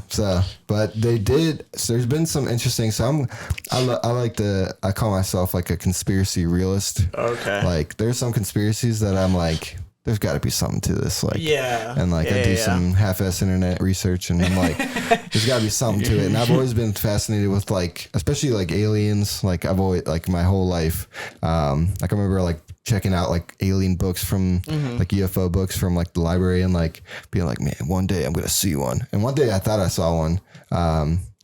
[SPEAKER 1] so but they did. So there's been some interesting. So I call myself like a conspiracy realist.
[SPEAKER 2] Okay.
[SPEAKER 1] Like there's some conspiracies that I'm like, there's got to be something to this. Like and like I do some half-ass internet research, and I'm like, there's got to be something to it. And I've always been fascinated with like, especially like aliens. Like I've always like my whole life. Like I remember like checking out like alien books from like UFO books from like the library, and like being like, man, one day I'm gonna see one. And one day I thought I saw one.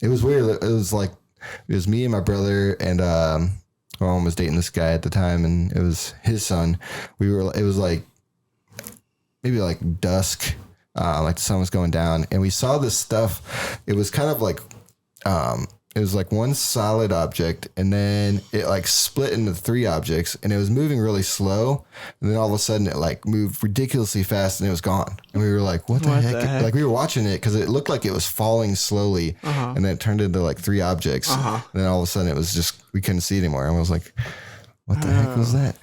[SPEAKER 1] It was weird. It was me and my brother, and my mom was dating this guy at the time, and it was his son. It was like maybe like dusk, like the sun was going down, and we saw this stuff. It was kind of like it was like one solid object, and then it like split into 3 objects, and it was moving really slow, and then all of a sudden it like moved ridiculously fast, and it was gone. And we were like, what the heck? Like we were watching it because it looked like it was falling slowly, and then it turned into like 3 objects, and then all of a sudden it was just, we couldn't see it anymore. And I was like, what the heck was that?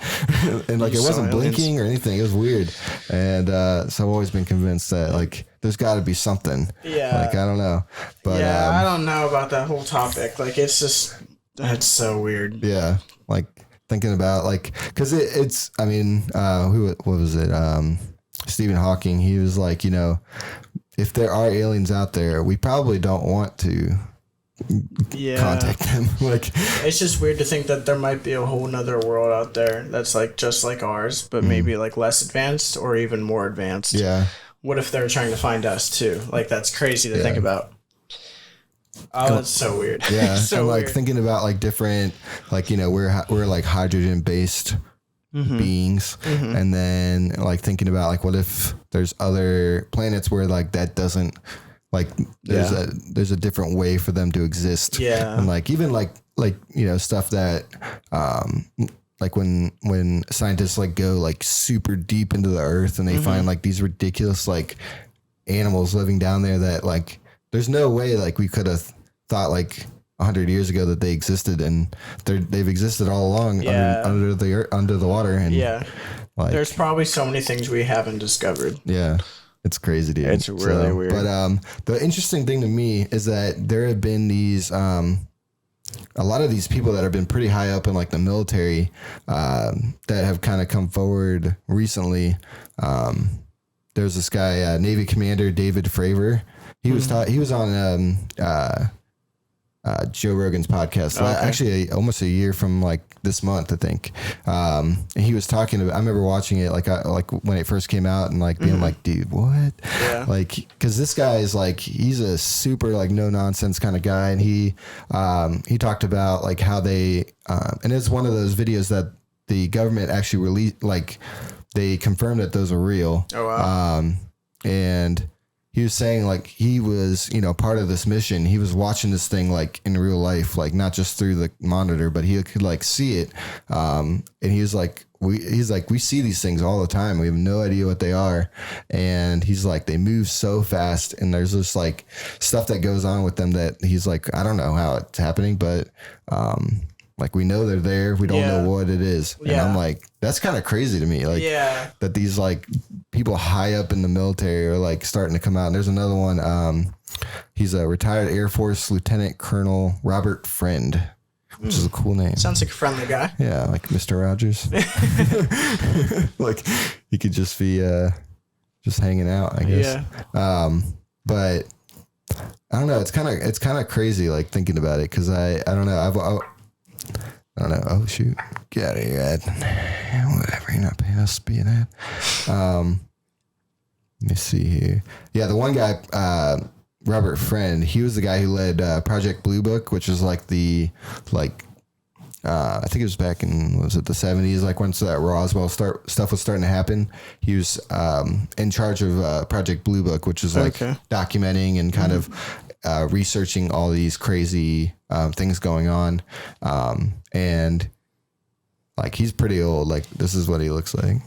[SPEAKER 1] And like it wasn't blinking or anything. It was weird. And so I've always been convinced that like there's got to be something.
[SPEAKER 2] Yeah.
[SPEAKER 1] Like I don't know. But
[SPEAKER 2] I don't know about that whole topic. Like it's just, that's so weird.
[SPEAKER 1] Yeah. Like thinking about like, because it's, I mean, what was it? Stephen Hawking. He was like, you know, if there are aliens out there, we probably don't want to contact them. Like
[SPEAKER 2] it's just weird to think that there might be a whole nother world out there that's like just like ours, but maybe like less advanced or even more advanced.
[SPEAKER 1] Yeah.
[SPEAKER 2] What if they're trying to find us too? Like that's crazy to think about. Oh, that's so weird.
[SPEAKER 1] Yeah.
[SPEAKER 2] So
[SPEAKER 1] and like
[SPEAKER 2] weird.
[SPEAKER 1] thinking about like different, like, you know, we're like hydrogen based beings, and then like thinking about like what if there's other planets where like that doesn't, like there's a different way for them to exist.
[SPEAKER 2] Yeah.
[SPEAKER 1] And like even like you know, stuff that like when scientists like go like super deep into the earth and they find like these ridiculous like animals living down there that like there's no way like we could have thought like 100 years ago that they existed, and they've existed all along under the water. And like, there's probably so many things we haven't discovered. Yeah. It's crazy, dude. It's really weird. But the interesting thing to me is that there have been these a lot of these people that have been pretty high up in like the military that have kind of come forward recently. There's this guy, Navy Commander David Fravor. He was he was on Joe Rogan's podcast, actually almost a year from like this month, I think. And he was talking about, I remember watching it like when it first came out and like being like, dude, what? Yeah. Like, cause this guy is like, he's a super like no nonsense kind of guy. And he talked about like how they, and it's one of those videos that the government actually released, like they confirmed that those are real. Oh, wow. And he was saying like he was, you know, part of this mission. He was watching this thing like in real life, like not just through the monitor, but he could like see it. And he was like, we see these things all the time. We have no idea what they are. And he's like, they move so fast, and there's just like stuff that goes on with them that he's like, I don't know how it's happening, but like we know they're there. We don't know what it is. And I'm like, that's kind of crazy to me. Like that these like people high up in the military are like starting to come out. And there's another one. He's a retired Air Force Lieutenant Colonel Robert Friend, which is a cool name. Sounds like a friendly guy. Yeah. Like Mr. Rogers. Like he could just be just hanging out, I guess. Yeah. But I don't know. It's kind of crazy. Like thinking about it. Cause I don't know. I don't know. Oh shoot! Get out of here, Ed. Whatever. You're not paying us to be an ad. Let me see here. Yeah, the one guy, Robert Friend. He was the guy who led Project Blue Book, which is like I think it was back in, was it the 70s? Like once that Roswell stuff was starting to happen, he was in charge of Project Blue Book, which is like documenting and kind of researching all these crazy things going on. And like he's pretty old. Like this is what he looks like.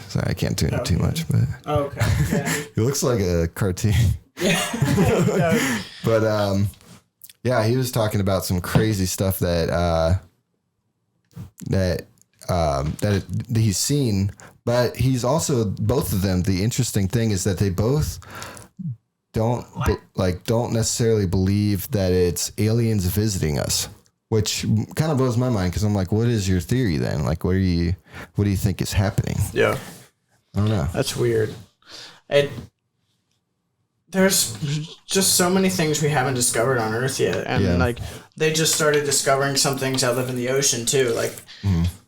[SPEAKER 1] Sorry, I can't tune it too much, but he looks like a cartoon. But yeah, he was talking about some crazy stuff that he's seen, but he's also, both of them, the interesting thing is that they both don't necessarily believe that it's aliens visiting us, which kind of blows my mind, because I'm like, what is your theory then? Like, what do you think is happening? Yeah. I don't know. That's weird. There's just so many things we haven't discovered on Earth yet. And like they just started discovering some things that live in the ocean too. Like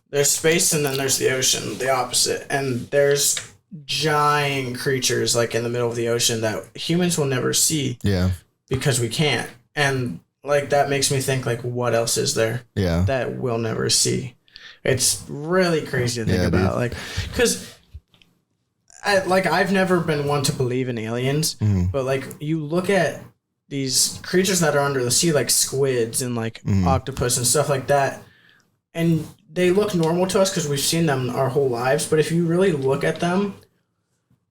[SPEAKER 1] there's space and then there's the ocean, the opposite. And there's giant creatures like in the middle of the ocean that humans will never see. Yeah. Because we can't. And like that makes me think like, what else is there that we'll never see? It's really crazy to think about. Dude. Like, because
[SPEAKER 2] I've never been one to believe in aliens, but like you look at these creatures that are under the sea, like squids and like octopus and stuff like that, and they look normal to us because we've seen them our whole lives. But if you really look at them,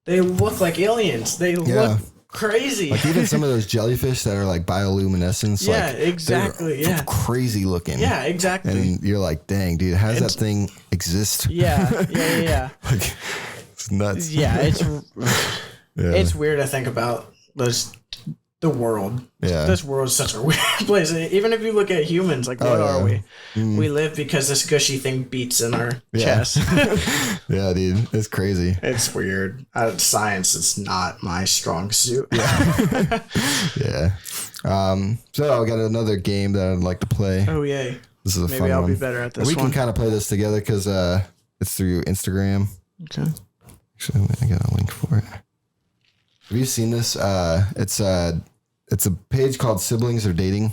[SPEAKER 2] they look like aliens. They look crazy.
[SPEAKER 1] Like even some of those jellyfish that are like bioluminescence.
[SPEAKER 2] Yeah,
[SPEAKER 1] like,
[SPEAKER 2] exactly. Yeah,
[SPEAKER 1] crazy looking.
[SPEAKER 2] Yeah, exactly.
[SPEAKER 1] And you're like, dang, dude, how does that thing exist?
[SPEAKER 2] Yeah.
[SPEAKER 1] Like, it's nuts.
[SPEAKER 2] Yeah, it's weird to think about the world.
[SPEAKER 1] Yeah.
[SPEAKER 2] This world is such a weird place. Even if you look at humans, like, what are we? We live because this gushy thing beats in our chest.
[SPEAKER 1] Yeah, dude. It's crazy.
[SPEAKER 2] It's weird. Science is not my strong suit.
[SPEAKER 1] Yeah. So I got another game that I'd like to play.
[SPEAKER 2] Oh, yay.
[SPEAKER 1] This is a fun one.
[SPEAKER 2] Maybe I'll be better at this
[SPEAKER 1] we
[SPEAKER 2] one.
[SPEAKER 1] can kind of play this together because it's through Instagram.
[SPEAKER 2] Okay.
[SPEAKER 1] Actually, I got a link for it. Have you seen this? It's a page called Siblings Or Dating.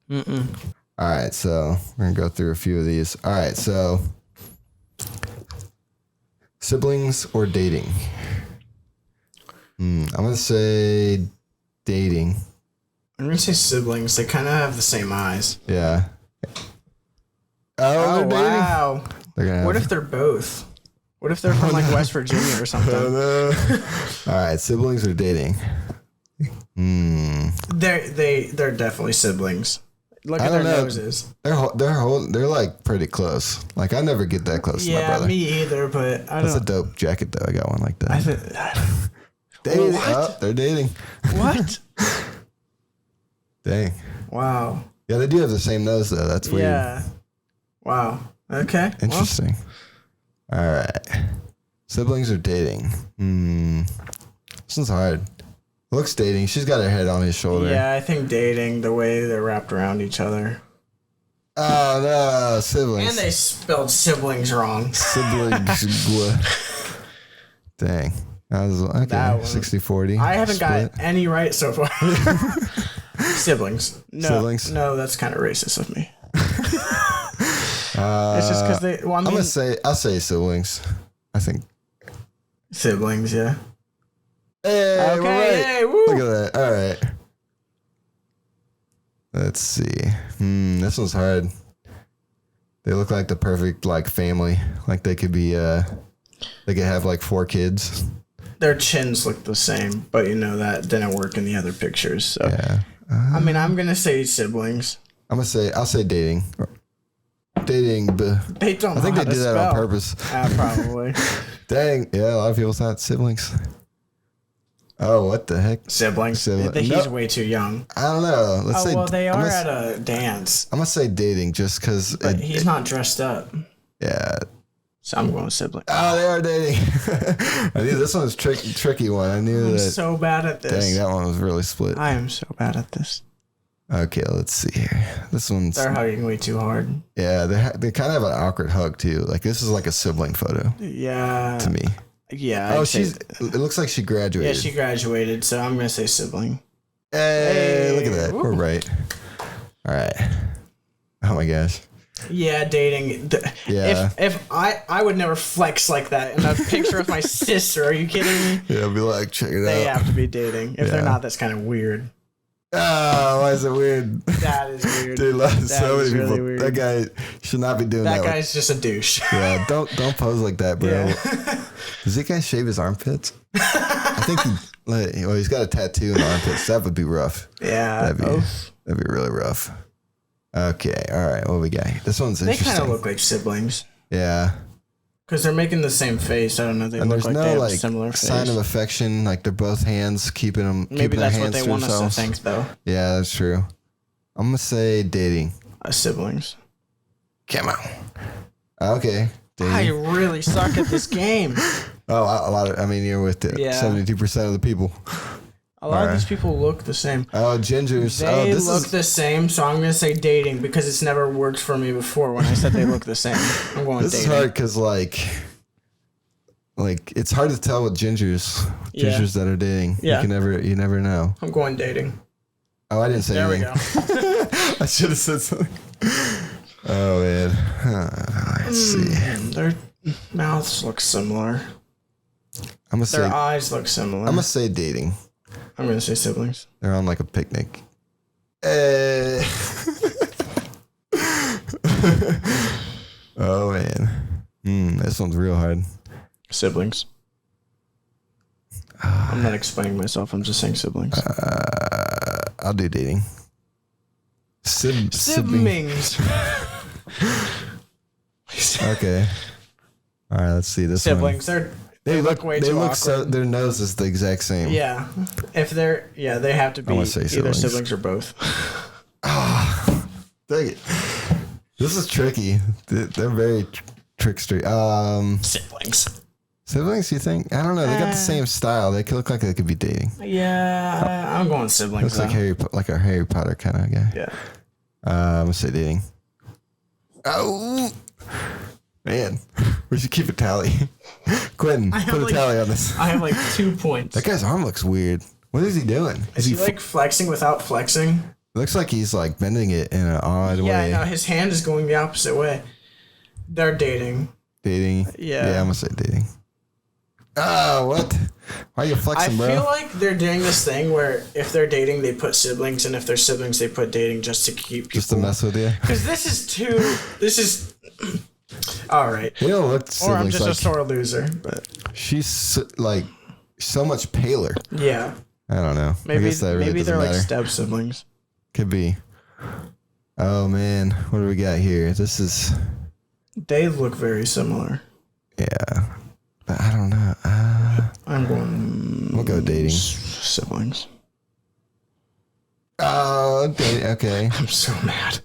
[SPEAKER 2] Mm-mm.
[SPEAKER 1] All right, so we're gonna go through a few of these. All right, so siblings or dating? I'm gonna say dating.
[SPEAKER 2] I'm going to say siblings. They kind of have the same eyes.
[SPEAKER 1] Yeah. Oh, they're dating?
[SPEAKER 2] Wow.
[SPEAKER 1] They're gonna
[SPEAKER 2] What
[SPEAKER 1] have-
[SPEAKER 2] if they're both? What if they're from like West Virginia or something?
[SPEAKER 1] All right, siblings or dating?
[SPEAKER 2] They're definitely siblings. Look
[SPEAKER 1] I
[SPEAKER 2] at their
[SPEAKER 1] don't know.
[SPEAKER 2] noses.
[SPEAKER 1] They're like pretty close. Like I never get that close to my
[SPEAKER 2] Yeah,
[SPEAKER 1] brother.
[SPEAKER 2] me either. But I
[SPEAKER 1] That's a
[SPEAKER 2] don't.
[SPEAKER 1] dope jacket though. I got one like that.
[SPEAKER 2] I
[SPEAKER 1] Dating.
[SPEAKER 2] What?
[SPEAKER 1] Oh, they're dating.
[SPEAKER 2] what?
[SPEAKER 1] Dang.
[SPEAKER 2] Wow.
[SPEAKER 1] Yeah, they do have the same nose though. That's weird.
[SPEAKER 2] Yeah. Wow. Okay. Well,
[SPEAKER 1] Interesting. All right. Siblings or dating? This one's hard. Looks dating. She's got her head on his shoulder.
[SPEAKER 2] yeah, I think dating, the way they're wrapped around each other.
[SPEAKER 1] Oh no, siblings.
[SPEAKER 2] And they spelled siblings wrong.
[SPEAKER 1] Siblings. Dang. That was okay.
[SPEAKER 2] That one-
[SPEAKER 1] 60-40.
[SPEAKER 2] I haven't
[SPEAKER 1] split.
[SPEAKER 2] got any right so far. Siblings. No.
[SPEAKER 1] Siblings?
[SPEAKER 2] No, that's kind of racist of me. It's just because they. Well, I mean,
[SPEAKER 1] I'll say siblings. I think.
[SPEAKER 2] siblings. Yeah.
[SPEAKER 1] Hey,
[SPEAKER 2] Okay,
[SPEAKER 1] we're right.
[SPEAKER 2] yay, woo.
[SPEAKER 1] Look at that. All right. Let's see. This one's hard. They look like the perfect like family. Like they could be. They could have like 4 kids.
[SPEAKER 2] Their chins look the same, but you know that didn't work in the other pictures. So
[SPEAKER 1] Yeah.
[SPEAKER 2] I mean, I'm gonna say siblings.
[SPEAKER 1] I'll say dating. Dating.
[SPEAKER 2] They don't.
[SPEAKER 1] I think
[SPEAKER 2] know
[SPEAKER 1] they
[SPEAKER 2] how
[SPEAKER 1] did
[SPEAKER 2] to
[SPEAKER 1] that on
[SPEAKER 2] spell.
[SPEAKER 1] purpose.
[SPEAKER 2] Probably.
[SPEAKER 1] Dang. Yeah, a lot of people thought siblings. Oh, what the heck?
[SPEAKER 2] Siblings.
[SPEAKER 1] Sibling-
[SPEAKER 2] He's
[SPEAKER 1] No.
[SPEAKER 2] way too young.
[SPEAKER 1] I don't know. Let's say.
[SPEAKER 2] Well, they
[SPEAKER 1] I'm
[SPEAKER 2] are
[SPEAKER 1] gonna,
[SPEAKER 2] at a dance,
[SPEAKER 1] I'm gonna say dating just because.
[SPEAKER 2] but he's not dressed up.
[SPEAKER 1] Yeah.
[SPEAKER 2] So I'm going siblings.
[SPEAKER 1] Oh, they are dating. I knew this one was tricky one. I knew
[SPEAKER 2] I'm
[SPEAKER 1] that.
[SPEAKER 2] so bad at this.
[SPEAKER 1] Dang, that one was really split.
[SPEAKER 2] I am so bad at this.
[SPEAKER 1] Okay, let's see here. This one's
[SPEAKER 2] They're hugging way too hard.
[SPEAKER 1] yeah. They kind of have an awkward hug too. Like this is like a sibling photo
[SPEAKER 2] Yeah.
[SPEAKER 1] to me.
[SPEAKER 2] Yeah.
[SPEAKER 1] Oh,
[SPEAKER 2] I'd say-
[SPEAKER 1] it looks like she
[SPEAKER 2] Yeah,
[SPEAKER 1] graduated.
[SPEAKER 2] she graduated, so I'm gonna say sibling.
[SPEAKER 1] Hey, look at that.
[SPEAKER 2] Woo.
[SPEAKER 1] We're right. All right. Oh my gosh.
[SPEAKER 2] Yeah, dating.
[SPEAKER 1] Yeah.
[SPEAKER 2] If I would never flex like that in a picture of my sister. Are you kidding me?
[SPEAKER 1] Yeah, I'll be like, check it
[SPEAKER 2] They
[SPEAKER 1] out.
[SPEAKER 2] have to be dating. If they're
[SPEAKER 1] Yeah.
[SPEAKER 2] not, that's kind of weird.
[SPEAKER 1] Oh, why is it weird?
[SPEAKER 2] That is weird.
[SPEAKER 1] Dude,
[SPEAKER 2] That
[SPEAKER 1] so
[SPEAKER 2] is
[SPEAKER 1] many
[SPEAKER 2] really
[SPEAKER 1] people.
[SPEAKER 2] weird.
[SPEAKER 1] That guy should not be doing that.
[SPEAKER 2] That guy's just a douche.
[SPEAKER 1] Yeah, don't pose like that, bro.
[SPEAKER 2] Yeah.
[SPEAKER 1] Does that guy shave his armpits? I think he's got a tattoo in the armpits. That would be rough.
[SPEAKER 2] Yeah.
[SPEAKER 1] That'd be really rough. Okay, all right. What we got? This one's
[SPEAKER 2] They
[SPEAKER 1] interesting.
[SPEAKER 2] kind of look like siblings.
[SPEAKER 1] Yeah,
[SPEAKER 2] Because they're making the same face. I don't know. They
[SPEAKER 1] and
[SPEAKER 2] look
[SPEAKER 1] there's
[SPEAKER 2] like they
[SPEAKER 1] no
[SPEAKER 2] have
[SPEAKER 1] like
[SPEAKER 2] a similar face.
[SPEAKER 1] sign of affection. Like they're both hands keeping them.
[SPEAKER 2] Maybe
[SPEAKER 1] keeping their
[SPEAKER 2] that's what
[SPEAKER 1] hands
[SPEAKER 2] they
[SPEAKER 1] to
[SPEAKER 2] want us to
[SPEAKER 1] themselves.
[SPEAKER 2] think, though.
[SPEAKER 1] Yeah, that's true. I'm gonna say dating.
[SPEAKER 2] Siblings.
[SPEAKER 1] Come on. Okay. Dating.
[SPEAKER 2] I really suck at this game.
[SPEAKER 1] Oh, a lot of. I mean, you're with it.
[SPEAKER 2] Yeah.
[SPEAKER 1] 72% of the people.
[SPEAKER 2] A lot of
[SPEAKER 1] Alright.
[SPEAKER 2] these people look the same.
[SPEAKER 1] Oh, gingers.
[SPEAKER 2] They
[SPEAKER 1] this
[SPEAKER 2] look
[SPEAKER 1] is.
[SPEAKER 2] the same, so I'm gonna say dating because it's never worked for me before when I said they look the same. I'm going
[SPEAKER 1] This
[SPEAKER 2] dating.
[SPEAKER 1] is hard because like it's hard to tell with gingers
[SPEAKER 2] Yeah.
[SPEAKER 1] that are dating.
[SPEAKER 2] Yeah.
[SPEAKER 1] You never know.
[SPEAKER 2] I'm going dating.
[SPEAKER 1] Oh, I didn't say
[SPEAKER 2] There we
[SPEAKER 1] anything.
[SPEAKER 2] go.
[SPEAKER 1] I should have said something. Oh man. Let's see.
[SPEAKER 2] Their mouths look similar.
[SPEAKER 1] I'm gonna
[SPEAKER 2] Their
[SPEAKER 1] say.
[SPEAKER 2] eyes look similar.
[SPEAKER 1] I'm gonna say dating.
[SPEAKER 2] I'm gonna say siblings.
[SPEAKER 1] They're on like a picnic. Oh man, this one's real hard.
[SPEAKER 2] Siblings. I'm not explaining myself. I'm just saying siblings.
[SPEAKER 1] I'll do dating.
[SPEAKER 2] Siblings.
[SPEAKER 1] Okay. All right. Let's see this
[SPEAKER 2] Siblings.
[SPEAKER 1] one.
[SPEAKER 2] They look way too awkward.
[SPEAKER 1] so. Their nose is the exact same.
[SPEAKER 2] Yeah. If they're they have to be
[SPEAKER 1] wanna say
[SPEAKER 2] either
[SPEAKER 1] siblings.
[SPEAKER 2] siblings or both.
[SPEAKER 1] Dang it. This is tricky. They're very trickster.
[SPEAKER 2] Siblings.
[SPEAKER 1] Siblings, you think? I don't know. They got the same style. They could look like they could be dating.
[SPEAKER 2] Yeah, I'm going siblings.
[SPEAKER 1] Looks like a Harry Potter kind of guy.
[SPEAKER 2] Yeah.
[SPEAKER 1] I'm gonna say dating. Oh man, we should keep a tally. Quentin, put a tally on this.
[SPEAKER 2] I have like 2 points.
[SPEAKER 1] That guy's arm looks weird. What is he doing?
[SPEAKER 2] Is he like flexing without flexing?
[SPEAKER 1] Looks like he's like bending it in an odd way.
[SPEAKER 2] Yeah, no, his hand is going the opposite way. They're dating.
[SPEAKER 1] Dating.
[SPEAKER 2] Yeah.
[SPEAKER 1] Yeah, I'm gonna say dating. Oh, what? Why are you flexing, bro?
[SPEAKER 2] I feel like they're doing this thing where if they're dating, they put siblings, and if they're siblings, they put dating just to keep people.
[SPEAKER 1] Just to mess with you?
[SPEAKER 2] Because this is all right.
[SPEAKER 1] You don't look siblings.
[SPEAKER 2] Or I'm just
[SPEAKER 1] like,
[SPEAKER 2] a sore loser. But
[SPEAKER 1] she's like so much paler.
[SPEAKER 2] yeah,
[SPEAKER 1] I don't know. I guess that really
[SPEAKER 2] maybe they're
[SPEAKER 1] doesn't
[SPEAKER 2] like
[SPEAKER 1] matter.
[SPEAKER 2] step siblings.
[SPEAKER 1] Could be. Oh man, what do we got here? This is.
[SPEAKER 2] They look very similar.
[SPEAKER 1] Yeah, but I don't know.
[SPEAKER 2] I'm going.
[SPEAKER 1] We'll go dating.
[SPEAKER 2] Siblings.
[SPEAKER 1] Oh, dating. Okay.
[SPEAKER 2] I'm so mad.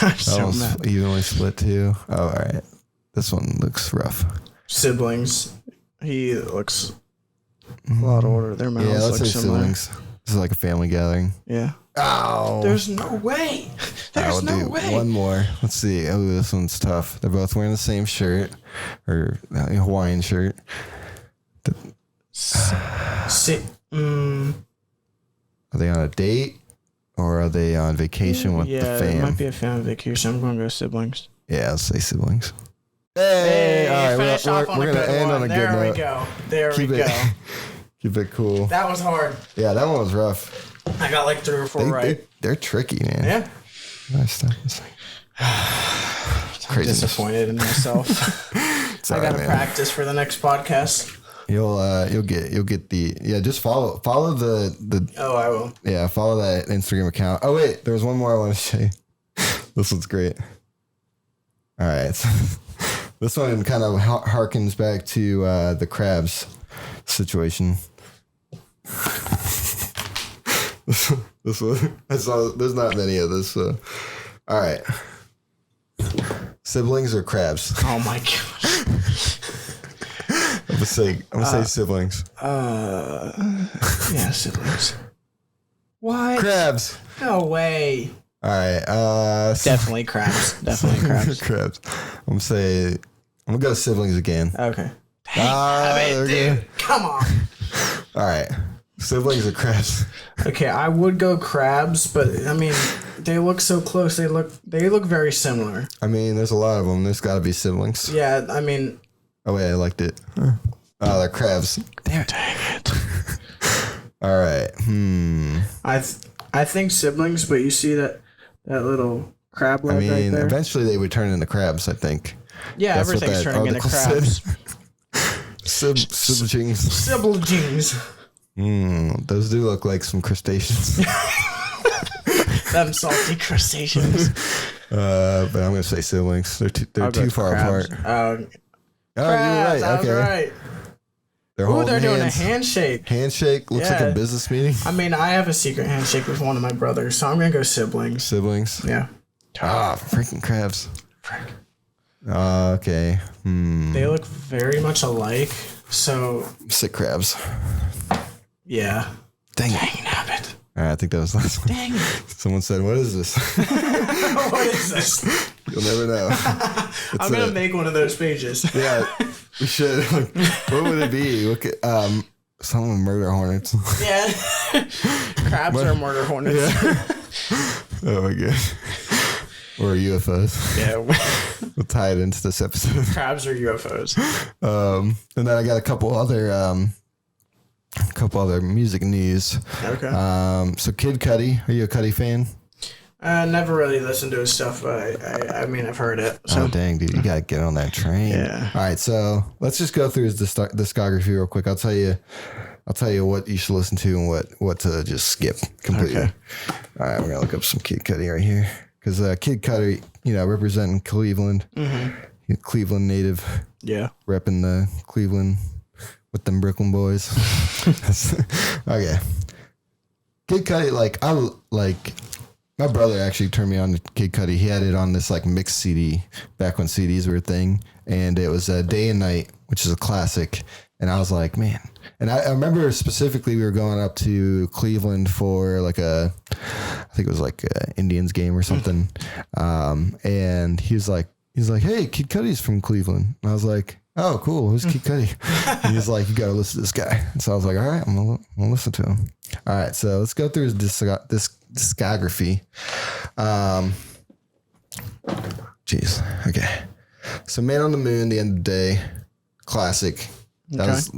[SPEAKER 2] I'm so
[SPEAKER 1] Almost
[SPEAKER 2] mad.
[SPEAKER 1] evenly split too. Oh, all right. This one looks rough.
[SPEAKER 2] Siblings. He looks a lot older. Their mouths
[SPEAKER 1] Yeah, let's
[SPEAKER 2] look
[SPEAKER 1] say
[SPEAKER 2] similar.
[SPEAKER 1] siblings. This is like a family gathering.
[SPEAKER 2] Yeah.
[SPEAKER 1] Oh.
[SPEAKER 2] There's no way.
[SPEAKER 1] I
[SPEAKER 2] There's
[SPEAKER 1] will
[SPEAKER 2] no
[SPEAKER 1] do
[SPEAKER 2] way.
[SPEAKER 1] one more. Let's see. Oh, this one's tough. They're both wearing the same shirt or Hawaiian shirt. Are they on a date or are they on vacation with the
[SPEAKER 2] It
[SPEAKER 1] fam?
[SPEAKER 2] might be a family vacation. I'm going to go siblings.
[SPEAKER 1] Yeah, let's say siblings. Hey, all right,
[SPEAKER 2] finish off on
[SPEAKER 1] we're
[SPEAKER 2] a
[SPEAKER 1] gonna
[SPEAKER 2] good
[SPEAKER 1] end
[SPEAKER 2] one.
[SPEAKER 1] on a
[SPEAKER 2] There
[SPEAKER 1] good note.
[SPEAKER 2] we go. There
[SPEAKER 1] Keep
[SPEAKER 2] we
[SPEAKER 1] it,
[SPEAKER 2] go.
[SPEAKER 1] keep it cool.
[SPEAKER 2] That was hard.
[SPEAKER 1] Yeah, that one was rough.
[SPEAKER 2] I got like 3 or 4 right.
[SPEAKER 1] They're tricky, man.
[SPEAKER 2] Yeah.
[SPEAKER 1] Nice stuff. It's like
[SPEAKER 2] I'm
[SPEAKER 1] craziness.
[SPEAKER 2] disappointed in myself.
[SPEAKER 1] It's
[SPEAKER 2] I
[SPEAKER 1] all right,
[SPEAKER 2] gotta
[SPEAKER 1] man.
[SPEAKER 2] practice for the next podcast.
[SPEAKER 1] You'll get the just follow the
[SPEAKER 2] Oh, I will.
[SPEAKER 1] follow that Instagram account. Oh wait, there was one more I want to say. This one's great. All right, so this one kind of harkens back to the crabs situation. This one, I saw. There's not many of this. So. All right, siblings or crabs?
[SPEAKER 2] Oh my gosh.
[SPEAKER 1] I'm gonna say siblings.
[SPEAKER 2] Yeah, siblings. What?
[SPEAKER 1] Crabs.
[SPEAKER 2] No way.
[SPEAKER 1] All right.
[SPEAKER 2] Definitely crabs. Definitely crabs.
[SPEAKER 1] Crabs. I'm gonna go siblings again.
[SPEAKER 2] Okay.
[SPEAKER 1] There we go.
[SPEAKER 2] Come on.
[SPEAKER 1] All right. Siblings or crabs?
[SPEAKER 2] Okay, I would go crabs, but I mean, they look so close. They look very similar.
[SPEAKER 1] I mean, there's a lot of them. There's got to be siblings.
[SPEAKER 2] Yeah, I mean.
[SPEAKER 1] Oh wait, I liked it. Oh, they're crabs.
[SPEAKER 2] Dang it.
[SPEAKER 1] All right.
[SPEAKER 2] I think siblings, but you see that little crab leg
[SPEAKER 1] I mean,
[SPEAKER 2] right there?
[SPEAKER 1] eventually they would turn into crabs. I think.
[SPEAKER 2] Yeah,
[SPEAKER 1] That's what
[SPEAKER 2] everything's
[SPEAKER 1] that
[SPEAKER 2] turning into
[SPEAKER 1] article
[SPEAKER 2] crabs.
[SPEAKER 1] Siblings.
[SPEAKER 2] Siblings.
[SPEAKER 1] Those do look like some crustaceans.
[SPEAKER 2] Them salty crustaceans.
[SPEAKER 1] But I'm gonna say siblings. They're
[SPEAKER 2] I'll go
[SPEAKER 1] too far
[SPEAKER 2] crabs.
[SPEAKER 1] apart.
[SPEAKER 2] Crabs,
[SPEAKER 1] Oh, you're right.
[SPEAKER 2] I was
[SPEAKER 1] Okay.
[SPEAKER 2] right.
[SPEAKER 1] They're
[SPEAKER 2] Ooh,
[SPEAKER 1] holding
[SPEAKER 2] they're doing a
[SPEAKER 1] hands.
[SPEAKER 2] handshake.
[SPEAKER 1] Handshake looks like
[SPEAKER 2] Yeah.
[SPEAKER 1] a business meeting.
[SPEAKER 2] I mean, I have a secret handshake with one of my brothers, so I'm gonna go siblings.
[SPEAKER 1] Siblings.
[SPEAKER 2] Yeah.
[SPEAKER 1] Ah, freaking crabs.
[SPEAKER 2] Frick.
[SPEAKER 1] Okay.
[SPEAKER 2] They look very much alike, so
[SPEAKER 1] Sick crabs.
[SPEAKER 2] yeah.
[SPEAKER 1] Dang it.
[SPEAKER 2] Dang nabbit.
[SPEAKER 1] All right, I think that was the last one.
[SPEAKER 2] Dang it.
[SPEAKER 1] Someone said, "What is this?"
[SPEAKER 2] What is this?
[SPEAKER 1] You'll never know.
[SPEAKER 2] I'm gonna make one of those pages.
[SPEAKER 1] Yeah, we should. What would it be? Look at some murder hornets.
[SPEAKER 2] Yeah. Crabs are murder hornets.
[SPEAKER 1] Oh my god. Or UFOs.
[SPEAKER 2] Yeah.
[SPEAKER 1] We'll tie it into this episode.
[SPEAKER 2] Crabs or UFOs.
[SPEAKER 1] And then I got a couple other music news.
[SPEAKER 2] Okay.
[SPEAKER 1] So Kid Cudi, are you a Cudi fan?
[SPEAKER 2] I never really listened to his stuff, but I mean, I've heard it. So.
[SPEAKER 1] Oh, dang, dude. You got to get on that train.
[SPEAKER 2] Yeah.
[SPEAKER 1] All right. So let's just go through his discography real quick. I'll tell you what you should listen to and what to just skip completely.
[SPEAKER 2] Okay.
[SPEAKER 1] All right. We're going to look up some Kid Cudi right here. Because Kid Cudi, representing Cleveland. Mm-hmm. Cleveland native.
[SPEAKER 2] Yeah.
[SPEAKER 1] Repping the Cleveland with them Brooklyn boys. Okay. Kid Cudi, my brother actually turned me on to Kid Cudi. He had it on this mixed CD back when CDs were a thing, and it was Day and Night, which is a classic. And I was like, man. And I remember specifically we were going up to Cleveland for I think it was a Indians game or something. And he was like, hey, Kid Cudi's from Cleveland. And I was like, oh, cool. Who's Kid Cudi? And he's like, you got to listen to this guy. And so I was like, all right, I'm going to listen to him. All right. So let's go through his discography. Jeez. Okay. So Man on the Moon, The End of the Day, classic. That was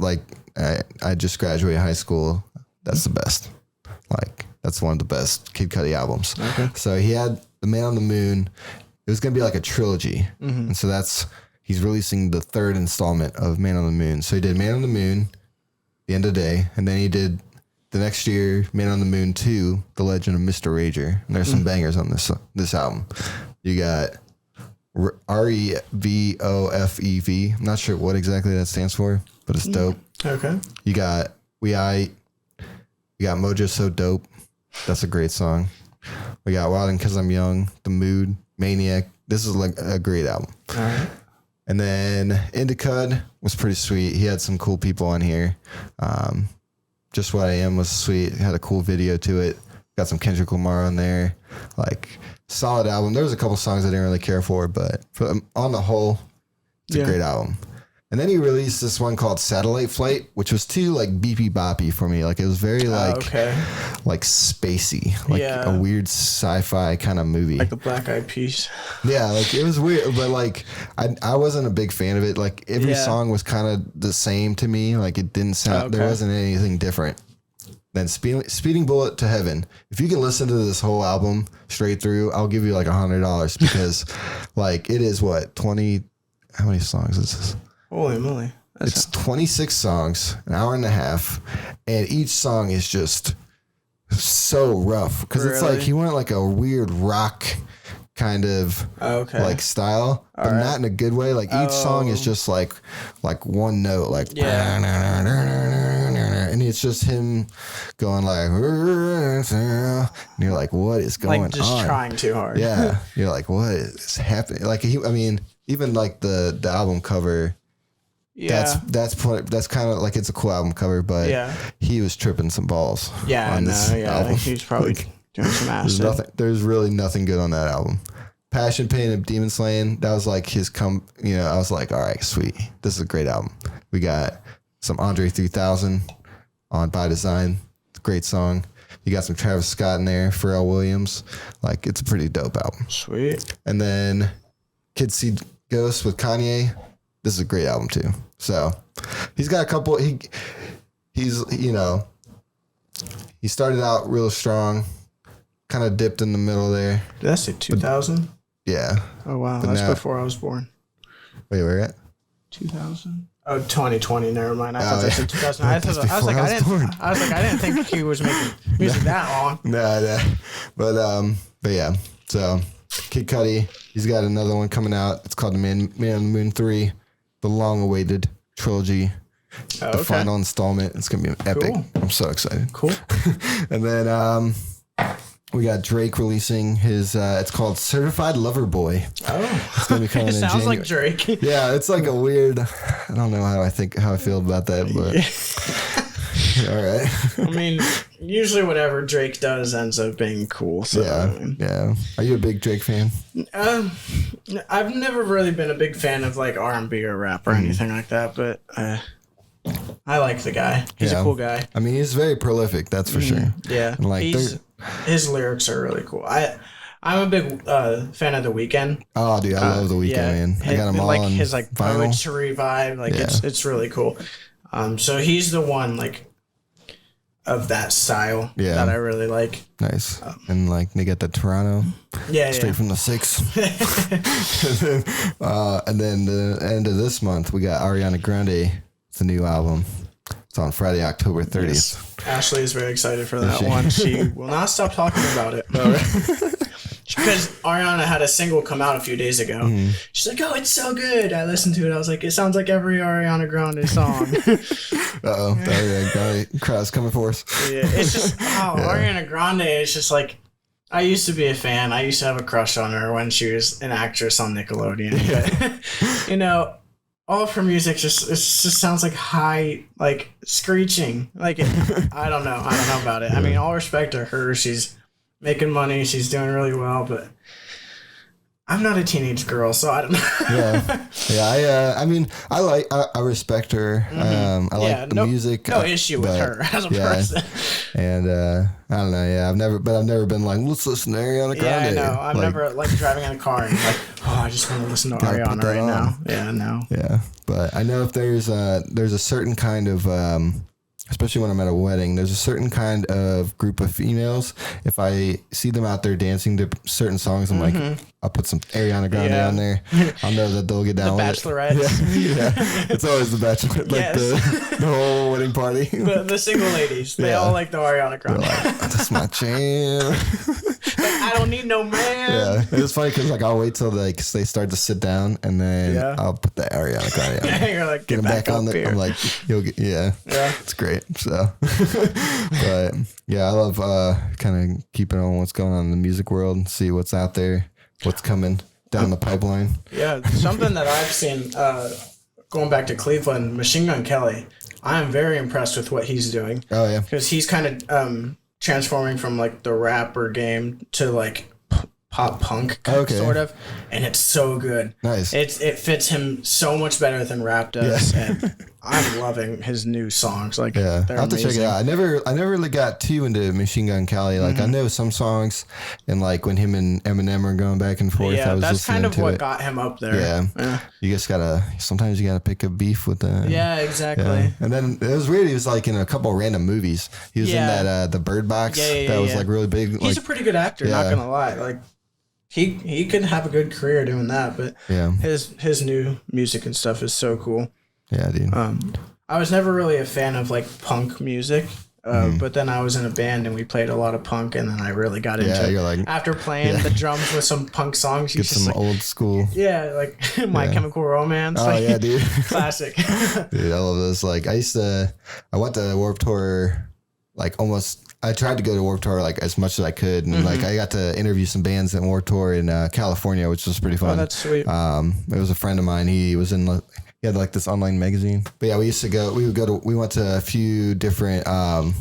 [SPEAKER 1] I just graduated high school. That's the best. That's one of the best Kid Cudi albums. Okay. So he had the Man on the Moon. It was going to be like a trilogy. Mm-hmm. And so he's releasing the third installment of Man on the Moon. So he did Man on the Moon, The End of the Day, and then he did the next year Man on the Moon 2, The Legend of Mr. Rager. And there's some bangers on this album. You got REVOFEV. I'm not sure what exactly that stands for, but it's dope.
[SPEAKER 2] Okay.
[SPEAKER 1] You got We Aight. You got Mojo So Dope. That's a great song. We got Wild and 'Cause I'm Young, The Mood, Maniac. This is a great album.
[SPEAKER 2] All right.
[SPEAKER 1] And then Indicud was pretty sweet. He had some cool people on here. Just What I Am was sweet. It had a cool video to it. Got some Kendrick Lamar on there. Solid album. There was a couple songs I didn't really care for, but on the whole, it's a great album. And then he released this one called Satellite Flight, which was too beepy boppy for me. It was very spacey, a weird sci-fi kind of movie.
[SPEAKER 2] Like the Black Eyed Peas.
[SPEAKER 1] Yeah, it was weird, but I wasn't a big fan of it. Every song was kind of the same to me. It didn't sound, there wasn't anything different. Then Speeding Bullet to Heaven. If you can listen to this whole album straight through, I'll give you $100 because it is 20, how many songs is this?
[SPEAKER 2] Holy moly.
[SPEAKER 1] It's 26 songs, an hour and a half, and each song is just so rough because it's he went a weird rock kind of style, but not in a good way. Each song is just one note, and it's just him going and you're like, what is going on?
[SPEAKER 2] Just trying too hard.
[SPEAKER 1] Yeah, you're like, what is happening? Even the album cover. Yeah, that's kind of it's a cool album cover, but he was tripping some balls.
[SPEAKER 2] Yeah,
[SPEAKER 1] on this album.
[SPEAKER 2] He's probably doing some acid.
[SPEAKER 1] There's really nothing good on that album. Passion, Pain, and Demon Slaying. That was his I was like, all right, sweet. This is a great album. We got some Andre 3000 on By Design. Great song. You got some Travis Scott in there, Pharrell Williams. It's a pretty dope album.
[SPEAKER 2] Sweet.
[SPEAKER 1] And then Kids See Ghosts with Kanye. This is a great album too. So he's got a couple. He started out real strong, kind of dipped in the middle there.
[SPEAKER 2] Did I say 2000?
[SPEAKER 1] Yeah.
[SPEAKER 2] Oh wow, that's before I was born.
[SPEAKER 1] Wait, where at?
[SPEAKER 2] 2000. Oh, 2020. Never mind. I thought that said 2000. I didn't think he was making music that long.
[SPEAKER 1] No. But yeah. So Kid Cudi, he's got another one coming out. It's called the Man on the Moon 3. The long-awaited trilogy, the final installment. It's going to be epic. Cool. I'm so excited.
[SPEAKER 2] Cool.
[SPEAKER 1] And then we got Drake releasing his, it's called Certified Lover Boy.
[SPEAKER 2] Oh.
[SPEAKER 1] It's going to be coming in
[SPEAKER 2] sounds
[SPEAKER 1] January.
[SPEAKER 2] like Drake.
[SPEAKER 1] Yeah, it's a weird, I don't know how I feel about that, but all right.
[SPEAKER 2] Usually whatever Drake does ends up being cool. So,
[SPEAKER 1] yeah. Are you a big Drake fan?
[SPEAKER 2] I've never really been a big fan of R&B or rap or anything like that, but I like the guy. He's a cool guy.
[SPEAKER 1] He's very prolific, that's for sure.
[SPEAKER 2] Yeah.
[SPEAKER 1] And
[SPEAKER 2] his lyrics are really cool. I'm a big fan of The Weeknd.
[SPEAKER 1] Oh, dude, I love The Weeknd, man. I got him all
[SPEAKER 2] like
[SPEAKER 1] on
[SPEAKER 2] his like
[SPEAKER 1] vinyl.
[SPEAKER 2] poetry vibe. Like it's really cool. So he's the one like of that style that I really like.
[SPEAKER 1] Nice. And like they got the Toronto. Straight from the 6. And then the end of this month, we got Ariana Grande. It's a new album. It's on Friday, October 30th.
[SPEAKER 2] Yes. Ashley is very excited for that one. She will not stop talking about it. Because Ariana had a single come out a few days ago. She's like, "Oh, it's so good." I listened to it. I was like, "It sounds like every Ariana Grande song."
[SPEAKER 1] Uh-oh. Ariana Grande crowd's coming for us.
[SPEAKER 2] Yeah, it's just, Ariana Grande is just like, I used to be a fan. I used to have a crush on her when she was an actress on Nickelodeon. But, you know, all of her music just sounds like high, like screeching. Like, I don't know about it. I mean, all respect to her. She's making money. She's doing really well, but I'm not a teenage girl, so I don't know. I mean, I respect her. I like the music. No issue with her as a person.
[SPEAKER 1] And I don't know. Yeah, I've never been like, let's listen to Ariana Grande.
[SPEAKER 2] Yeah, I know. I'm never like driving in a car and like, I just want to listen to Ariana right now. Yeah, no.
[SPEAKER 1] Yeah, but I know if there's a certain kind of especially when I'm at a wedding, there's a certain kind of group of females. If I see them out there dancing to certain songs, I'm like, I'll put some Ariana Grande on there. I'll know that they'll get down with it.
[SPEAKER 2] The Bachelorettes.
[SPEAKER 1] Yeah. It's always the Bachelorette, like the whole wedding party.
[SPEAKER 2] The single ladies, they all like the Ariana Grande.
[SPEAKER 1] Like, that's my jam.
[SPEAKER 2] Like, I don't need no man.
[SPEAKER 1] Yeah, it's funny because like I'll wait till they start to sit down and then I'll put the Ariana Grande on.
[SPEAKER 2] You're like,
[SPEAKER 1] get them back on
[SPEAKER 2] here.
[SPEAKER 1] I'm like, it's great. So, but yeah, I love kind of keeping on what's going on in the music world and see what's out there, what's coming down the pipeline. Yeah,
[SPEAKER 2] something that I've seen going back to Cleveland, Machine Gun Kelly. I am very impressed with what he's doing.
[SPEAKER 1] Oh yeah,
[SPEAKER 2] because he's kind of transforming from like the rapper game to like pop punk sort of, and it's so good.
[SPEAKER 1] Nice.
[SPEAKER 2] It fits him so much better than rap does, and I'm loving his new songs. Like,
[SPEAKER 1] I'll
[SPEAKER 2] they're
[SPEAKER 1] have to
[SPEAKER 2] amazing.
[SPEAKER 1] check it out. I never really got too into Machine Gun Kelly. Like I know some songs, and like when him and Eminem are going back and forth, I was
[SPEAKER 2] that's
[SPEAKER 1] listening
[SPEAKER 2] kind of
[SPEAKER 1] to
[SPEAKER 2] what
[SPEAKER 1] it.
[SPEAKER 2] got him up there.
[SPEAKER 1] Yeah. You just sometimes you gotta pick a beef with them.
[SPEAKER 2] Yeah, exactly.
[SPEAKER 1] Yeah. And then it was weird. He was like in a couple of random movies. He was in that the Bird Box that was like really big.
[SPEAKER 2] He's a pretty good actor. Not gonna lie. Like he could have a good career doing that. But his new music and stuff is so cool.
[SPEAKER 1] Yeah, dude.
[SPEAKER 2] I was never really a fan of like punk music. But then I was in a band and we played a lot of punk, and then I really got into it. You're like, after playing the drums with some punk songs,
[SPEAKER 1] get some old school.
[SPEAKER 2] Yeah, like My Chemical Romance.
[SPEAKER 1] Oh
[SPEAKER 2] like,
[SPEAKER 1] yeah, dude.
[SPEAKER 2] Classic.
[SPEAKER 1] Dude, I love this. Like I went to Warped Tour, like I tried to go to Warped Tour like as much as I could, and like I got to interview some bands at Warped Tour in California, which was pretty fun.
[SPEAKER 2] Oh, that's sweet.
[SPEAKER 1] It was a friend of mine. He was in. He had like this online magazine. But yeah, we went to a few different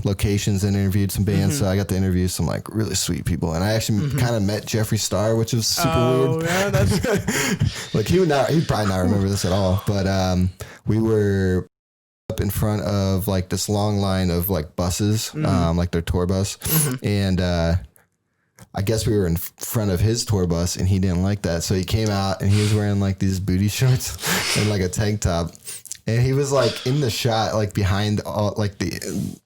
[SPEAKER 1] locations and interviewed some bands. So I got to interview some like really sweet people. And I actually kind of met Jeffree Star, which was super weird.
[SPEAKER 2] Yeah, that's
[SPEAKER 1] like he'd probably not remember this at all. But we were up in front of like this long line of like buses, like their tour bus. And I guess we were in front of his tour bus and he didn't like that. So he came out and he was wearing like these booty shorts and like a tank top. And he was like in the shot, like behind all like the,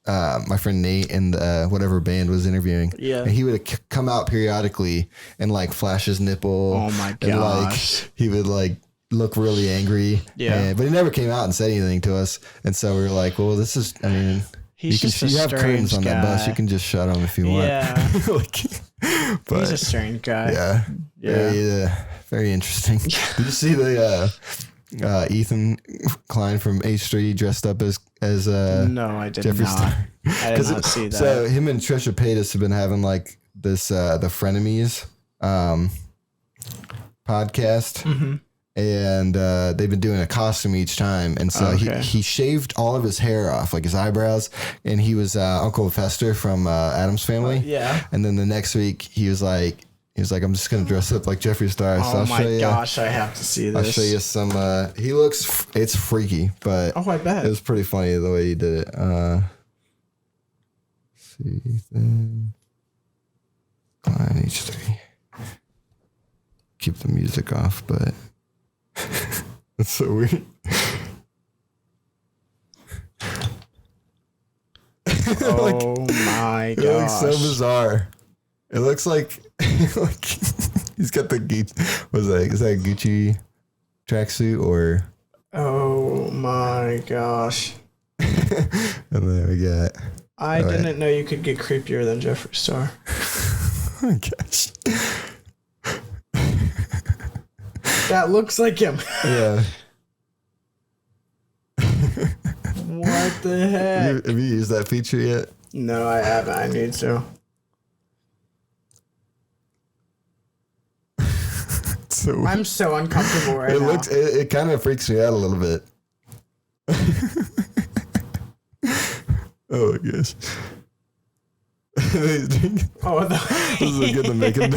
[SPEAKER 1] my friend Nate and whatever band was interviewing.
[SPEAKER 2] Yeah.
[SPEAKER 1] And he would come out periodically and like flash his nipple.
[SPEAKER 2] Oh my gosh.
[SPEAKER 1] And like, he would like look really angry.
[SPEAKER 2] Yeah.
[SPEAKER 1] But he never came out and said anything to us. And so we were like, well, this is, I mean,
[SPEAKER 2] you
[SPEAKER 1] have curtains on that bus. You can just shut them if you want.
[SPEAKER 2] Yeah.
[SPEAKER 1] But,
[SPEAKER 2] he's a strange guy.
[SPEAKER 1] Yeah. Very interesting. Did you see the Ethan Klein from H3 dressed up as
[SPEAKER 2] no, I did
[SPEAKER 1] Jeffree
[SPEAKER 2] not.
[SPEAKER 1] Star?
[SPEAKER 2] I did not see that.
[SPEAKER 1] So him and Trisha Paytas have been having like this the Frenemies podcast. And they've been doing a costume each time. And so he shaved all of his hair off, like his eyebrows. And he was Uncle Fester from Addams Family. And then the next week he was like, I'm just going to dress up like Jeffree Star. So
[SPEAKER 2] oh my gosh, I have to see this.
[SPEAKER 1] I'll show you some, it's freaky, but
[SPEAKER 2] I bet.
[SPEAKER 1] It was pretty funny the way he did it. Let's see, Ethan Klein H3. keep the music off, but it's so weird.
[SPEAKER 2] Oh my
[SPEAKER 1] It looks so
[SPEAKER 2] gosh.
[SPEAKER 1] bizarre. It looks like, like he's got the Gucci. Was that? Is that a Gucci tracksuit or?
[SPEAKER 2] Oh my gosh.
[SPEAKER 1] And then we got.
[SPEAKER 2] I didn't know you could get creepier than Jeffree Star.
[SPEAKER 1] Oh gosh.
[SPEAKER 2] That looks like him.
[SPEAKER 1] Yeah.
[SPEAKER 2] What the heck?
[SPEAKER 1] Have you used that feature yet?
[SPEAKER 2] No, I haven't. I need to.
[SPEAKER 1] So weird.
[SPEAKER 2] I'm so uncomfortable right
[SPEAKER 1] It
[SPEAKER 2] now.
[SPEAKER 1] looks. It kind of freaks me out a little bit. Oh my gosh.
[SPEAKER 2] Oh,
[SPEAKER 1] This is good to make it.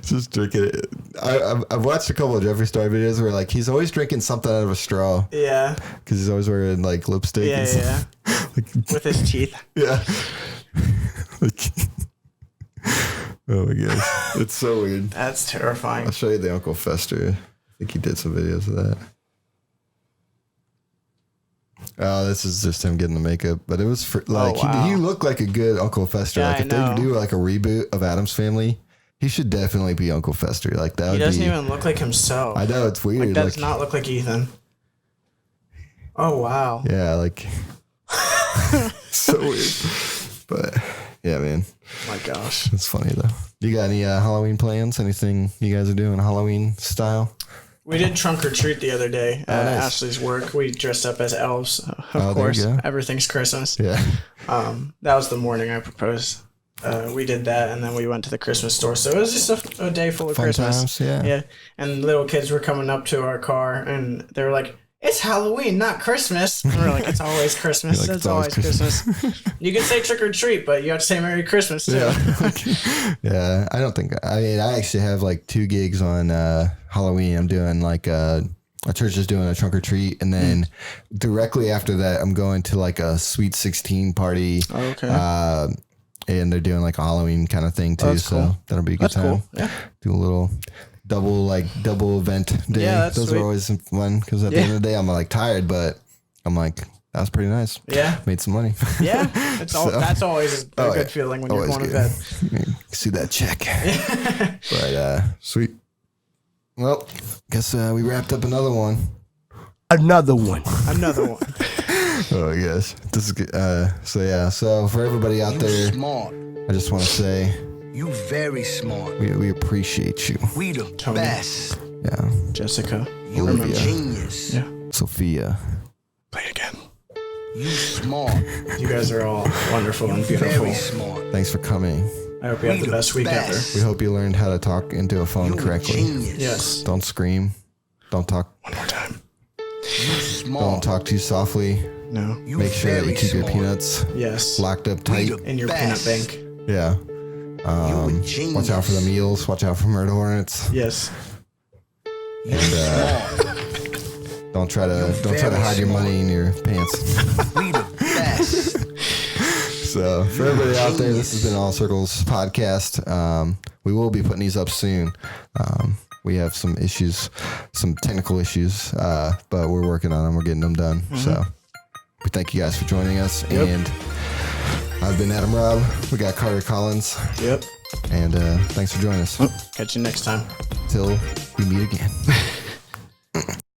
[SPEAKER 1] Just drinking it. I've watched a couple of Jeffree Star videos where like he's always drinking something out of a straw
[SPEAKER 2] yeah.
[SPEAKER 1] because he's always wearing like lipstick.
[SPEAKER 2] Yeah,
[SPEAKER 1] and stuff.
[SPEAKER 2] yeah.
[SPEAKER 1] Like,
[SPEAKER 2] With his teeth.
[SPEAKER 1] yeah. Like, oh my gosh, it's so weird.
[SPEAKER 2] That's terrifying.
[SPEAKER 1] I'll show you the Uncle Fester. I think he did some videos of that. Oh, this is just him getting the makeup, but it was for, like
[SPEAKER 2] wow.
[SPEAKER 1] he looked like a good Uncle Fester.
[SPEAKER 2] Yeah,
[SPEAKER 1] like
[SPEAKER 2] I
[SPEAKER 1] if
[SPEAKER 2] know.
[SPEAKER 1] they do like a reboot of Addams Family, he should definitely be Uncle Fester. Like that.
[SPEAKER 2] He
[SPEAKER 1] would
[SPEAKER 2] doesn't
[SPEAKER 1] be,
[SPEAKER 2] even look like himself.
[SPEAKER 1] I know it's weird.
[SPEAKER 2] Like, does
[SPEAKER 1] like,
[SPEAKER 2] not look like Ethan. Oh, wow.
[SPEAKER 1] yeah, like so weird. But yeah, man,
[SPEAKER 2] Oh my gosh.
[SPEAKER 1] it's funny though. You got any Halloween plans? Anything you guys are doing Halloween style?
[SPEAKER 2] We did trunk or treat the other day at
[SPEAKER 1] nice.
[SPEAKER 2] Ashley's work. We dressed up as elves, of
[SPEAKER 1] there you
[SPEAKER 2] course.
[SPEAKER 1] go.
[SPEAKER 2] Everything's Christmas.
[SPEAKER 1] Yeah.
[SPEAKER 2] That was the morning I proposed. We did that, and then we went to the Christmas store. So it was just a day full of
[SPEAKER 1] Fun
[SPEAKER 2] Christmas.
[SPEAKER 1] times, yeah.
[SPEAKER 2] Yeah. And little kids were coming up to our car, and they were like, "It's Halloween, not Christmas." And we're like, "It's always Christmas.
[SPEAKER 1] You're like,
[SPEAKER 2] it's always Christmas." You can say trick or treat, but you have to say Merry Christmas too.
[SPEAKER 1] Yeah. Yeah. I don't think. I mean, I actually have like 2 gigs on Halloween. I'm doing like a church is doing a trunk or treat, and then directly after that, I'm going to like a Sweet 16 party.
[SPEAKER 2] Okay.
[SPEAKER 1] And they're doing like a Halloween kind of thing too.
[SPEAKER 2] That's
[SPEAKER 1] so
[SPEAKER 2] cool.
[SPEAKER 1] that'll be a good
[SPEAKER 2] That's
[SPEAKER 1] time.
[SPEAKER 2] cool. Yeah.
[SPEAKER 1] Do a little double event day.
[SPEAKER 2] Yeah, that's
[SPEAKER 1] Those
[SPEAKER 2] sweet.
[SPEAKER 1] are always fun because at the end of the day, I'm like tired, but I'm like, that was pretty nice.
[SPEAKER 2] Yeah.
[SPEAKER 1] Made some money.
[SPEAKER 2] Yeah. That's always a
[SPEAKER 1] Oh,
[SPEAKER 2] good
[SPEAKER 1] yeah.
[SPEAKER 2] feeling when you're
[SPEAKER 1] Always
[SPEAKER 2] going to
[SPEAKER 1] good.
[SPEAKER 2] bed.
[SPEAKER 1] See that check. But sweet. Well, guess we wrapped up another one.
[SPEAKER 7] Another one.
[SPEAKER 2] Another one.
[SPEAKER 1] Oh yes, this is good. So for everybody out there,
[SPEAKER 7] Smart.
[SPEAKER 1] I just want to say
[SPEAKER 7] You very smart.
[SPEAKER 1] we appreciate you.
[SPEAKER 7] We the
[SPEAKER 2] Tony.
[SPEAKER 7] best.
[SPEAKER 1] Yeah,
[SPEAKER 2] Jessica.
[SPEAKER 7] You a
[SPEAKER 1] Olivia.
[SPEAKER 7] genius.
[SPEAKER 2] Yeah.
[SPEAKER 1] Sophia.
[SPEAKER 2] Play it again.
[SPEAKER 7] You smart.
[SPEAKER 2] You guys are all wonderful and beautiful.
[SPEAKER 7] Very smart.
[SPEAKER 1] Thanks for coming.
[SPEAKER 2] I hope you have the best week ever.
[SPEAKER 1] We hope you learned how to talk into a phone
[SPEAKER 7] You a
[SPEAKER 1] correctly.
[SPEAKER 7] genius.
[SPEAKER 2] Yes.
[SPEAKER 1] Don't scream. Don't talk.
[SPEAKER 2] One more time.
[SPEAKER 7] You
[SPEAKER 1] Don't
[SPEAKER 7] smart.
[SPEAKER 1] talk too softly.
[SPEAKER 2] No.
[SPEAKER 7] You
[SPEAKER 1] Make sure that you
[SPEAKER 7] very
[SPEAKER 1] keep your
[SPEAKER 7] smart.
[SPEAKER 1] peanuts
[SPEAKER 2] Yes.
[SPEAKER 1] locked up tight.
[SPEAKER 7] the
[SPEAKER 2] In your peanut
[SPEAKER 7] best.
[SPEAKER 2] bank.
[SPEAKER 1] Yeah.
[SPEAKER 7] You a genius.
[SPEAKER 1] Watch out for the meals. Watch out for murder hornets.
[SPEAKER 2] Yes.
[SPEAKER 7] You smart.
[SPEAKER 1] Don't try to
[SPEAKER 7] very
[SPEAKER 1] hide your
[SPEAKER 7] smart.
[SPEAKER 1] money in your pants.
[SPEAKER 7] We the best.
[SPEAKER 1] So for everybody out there, this has been All Circles Podcast. We will be putting these up soon. We have some issues, some technical issues, but we're working on them. We're getting them done. So we thank you guys for joining us. And I've been Adam Robb. We got Carter Collins.
[SPEAKER 2] Yep.
[SPEAKER 1] And thanks for joining us.
[SPEAKER 2] Catch you next time.
[SPEAKER 1] Till we meet again.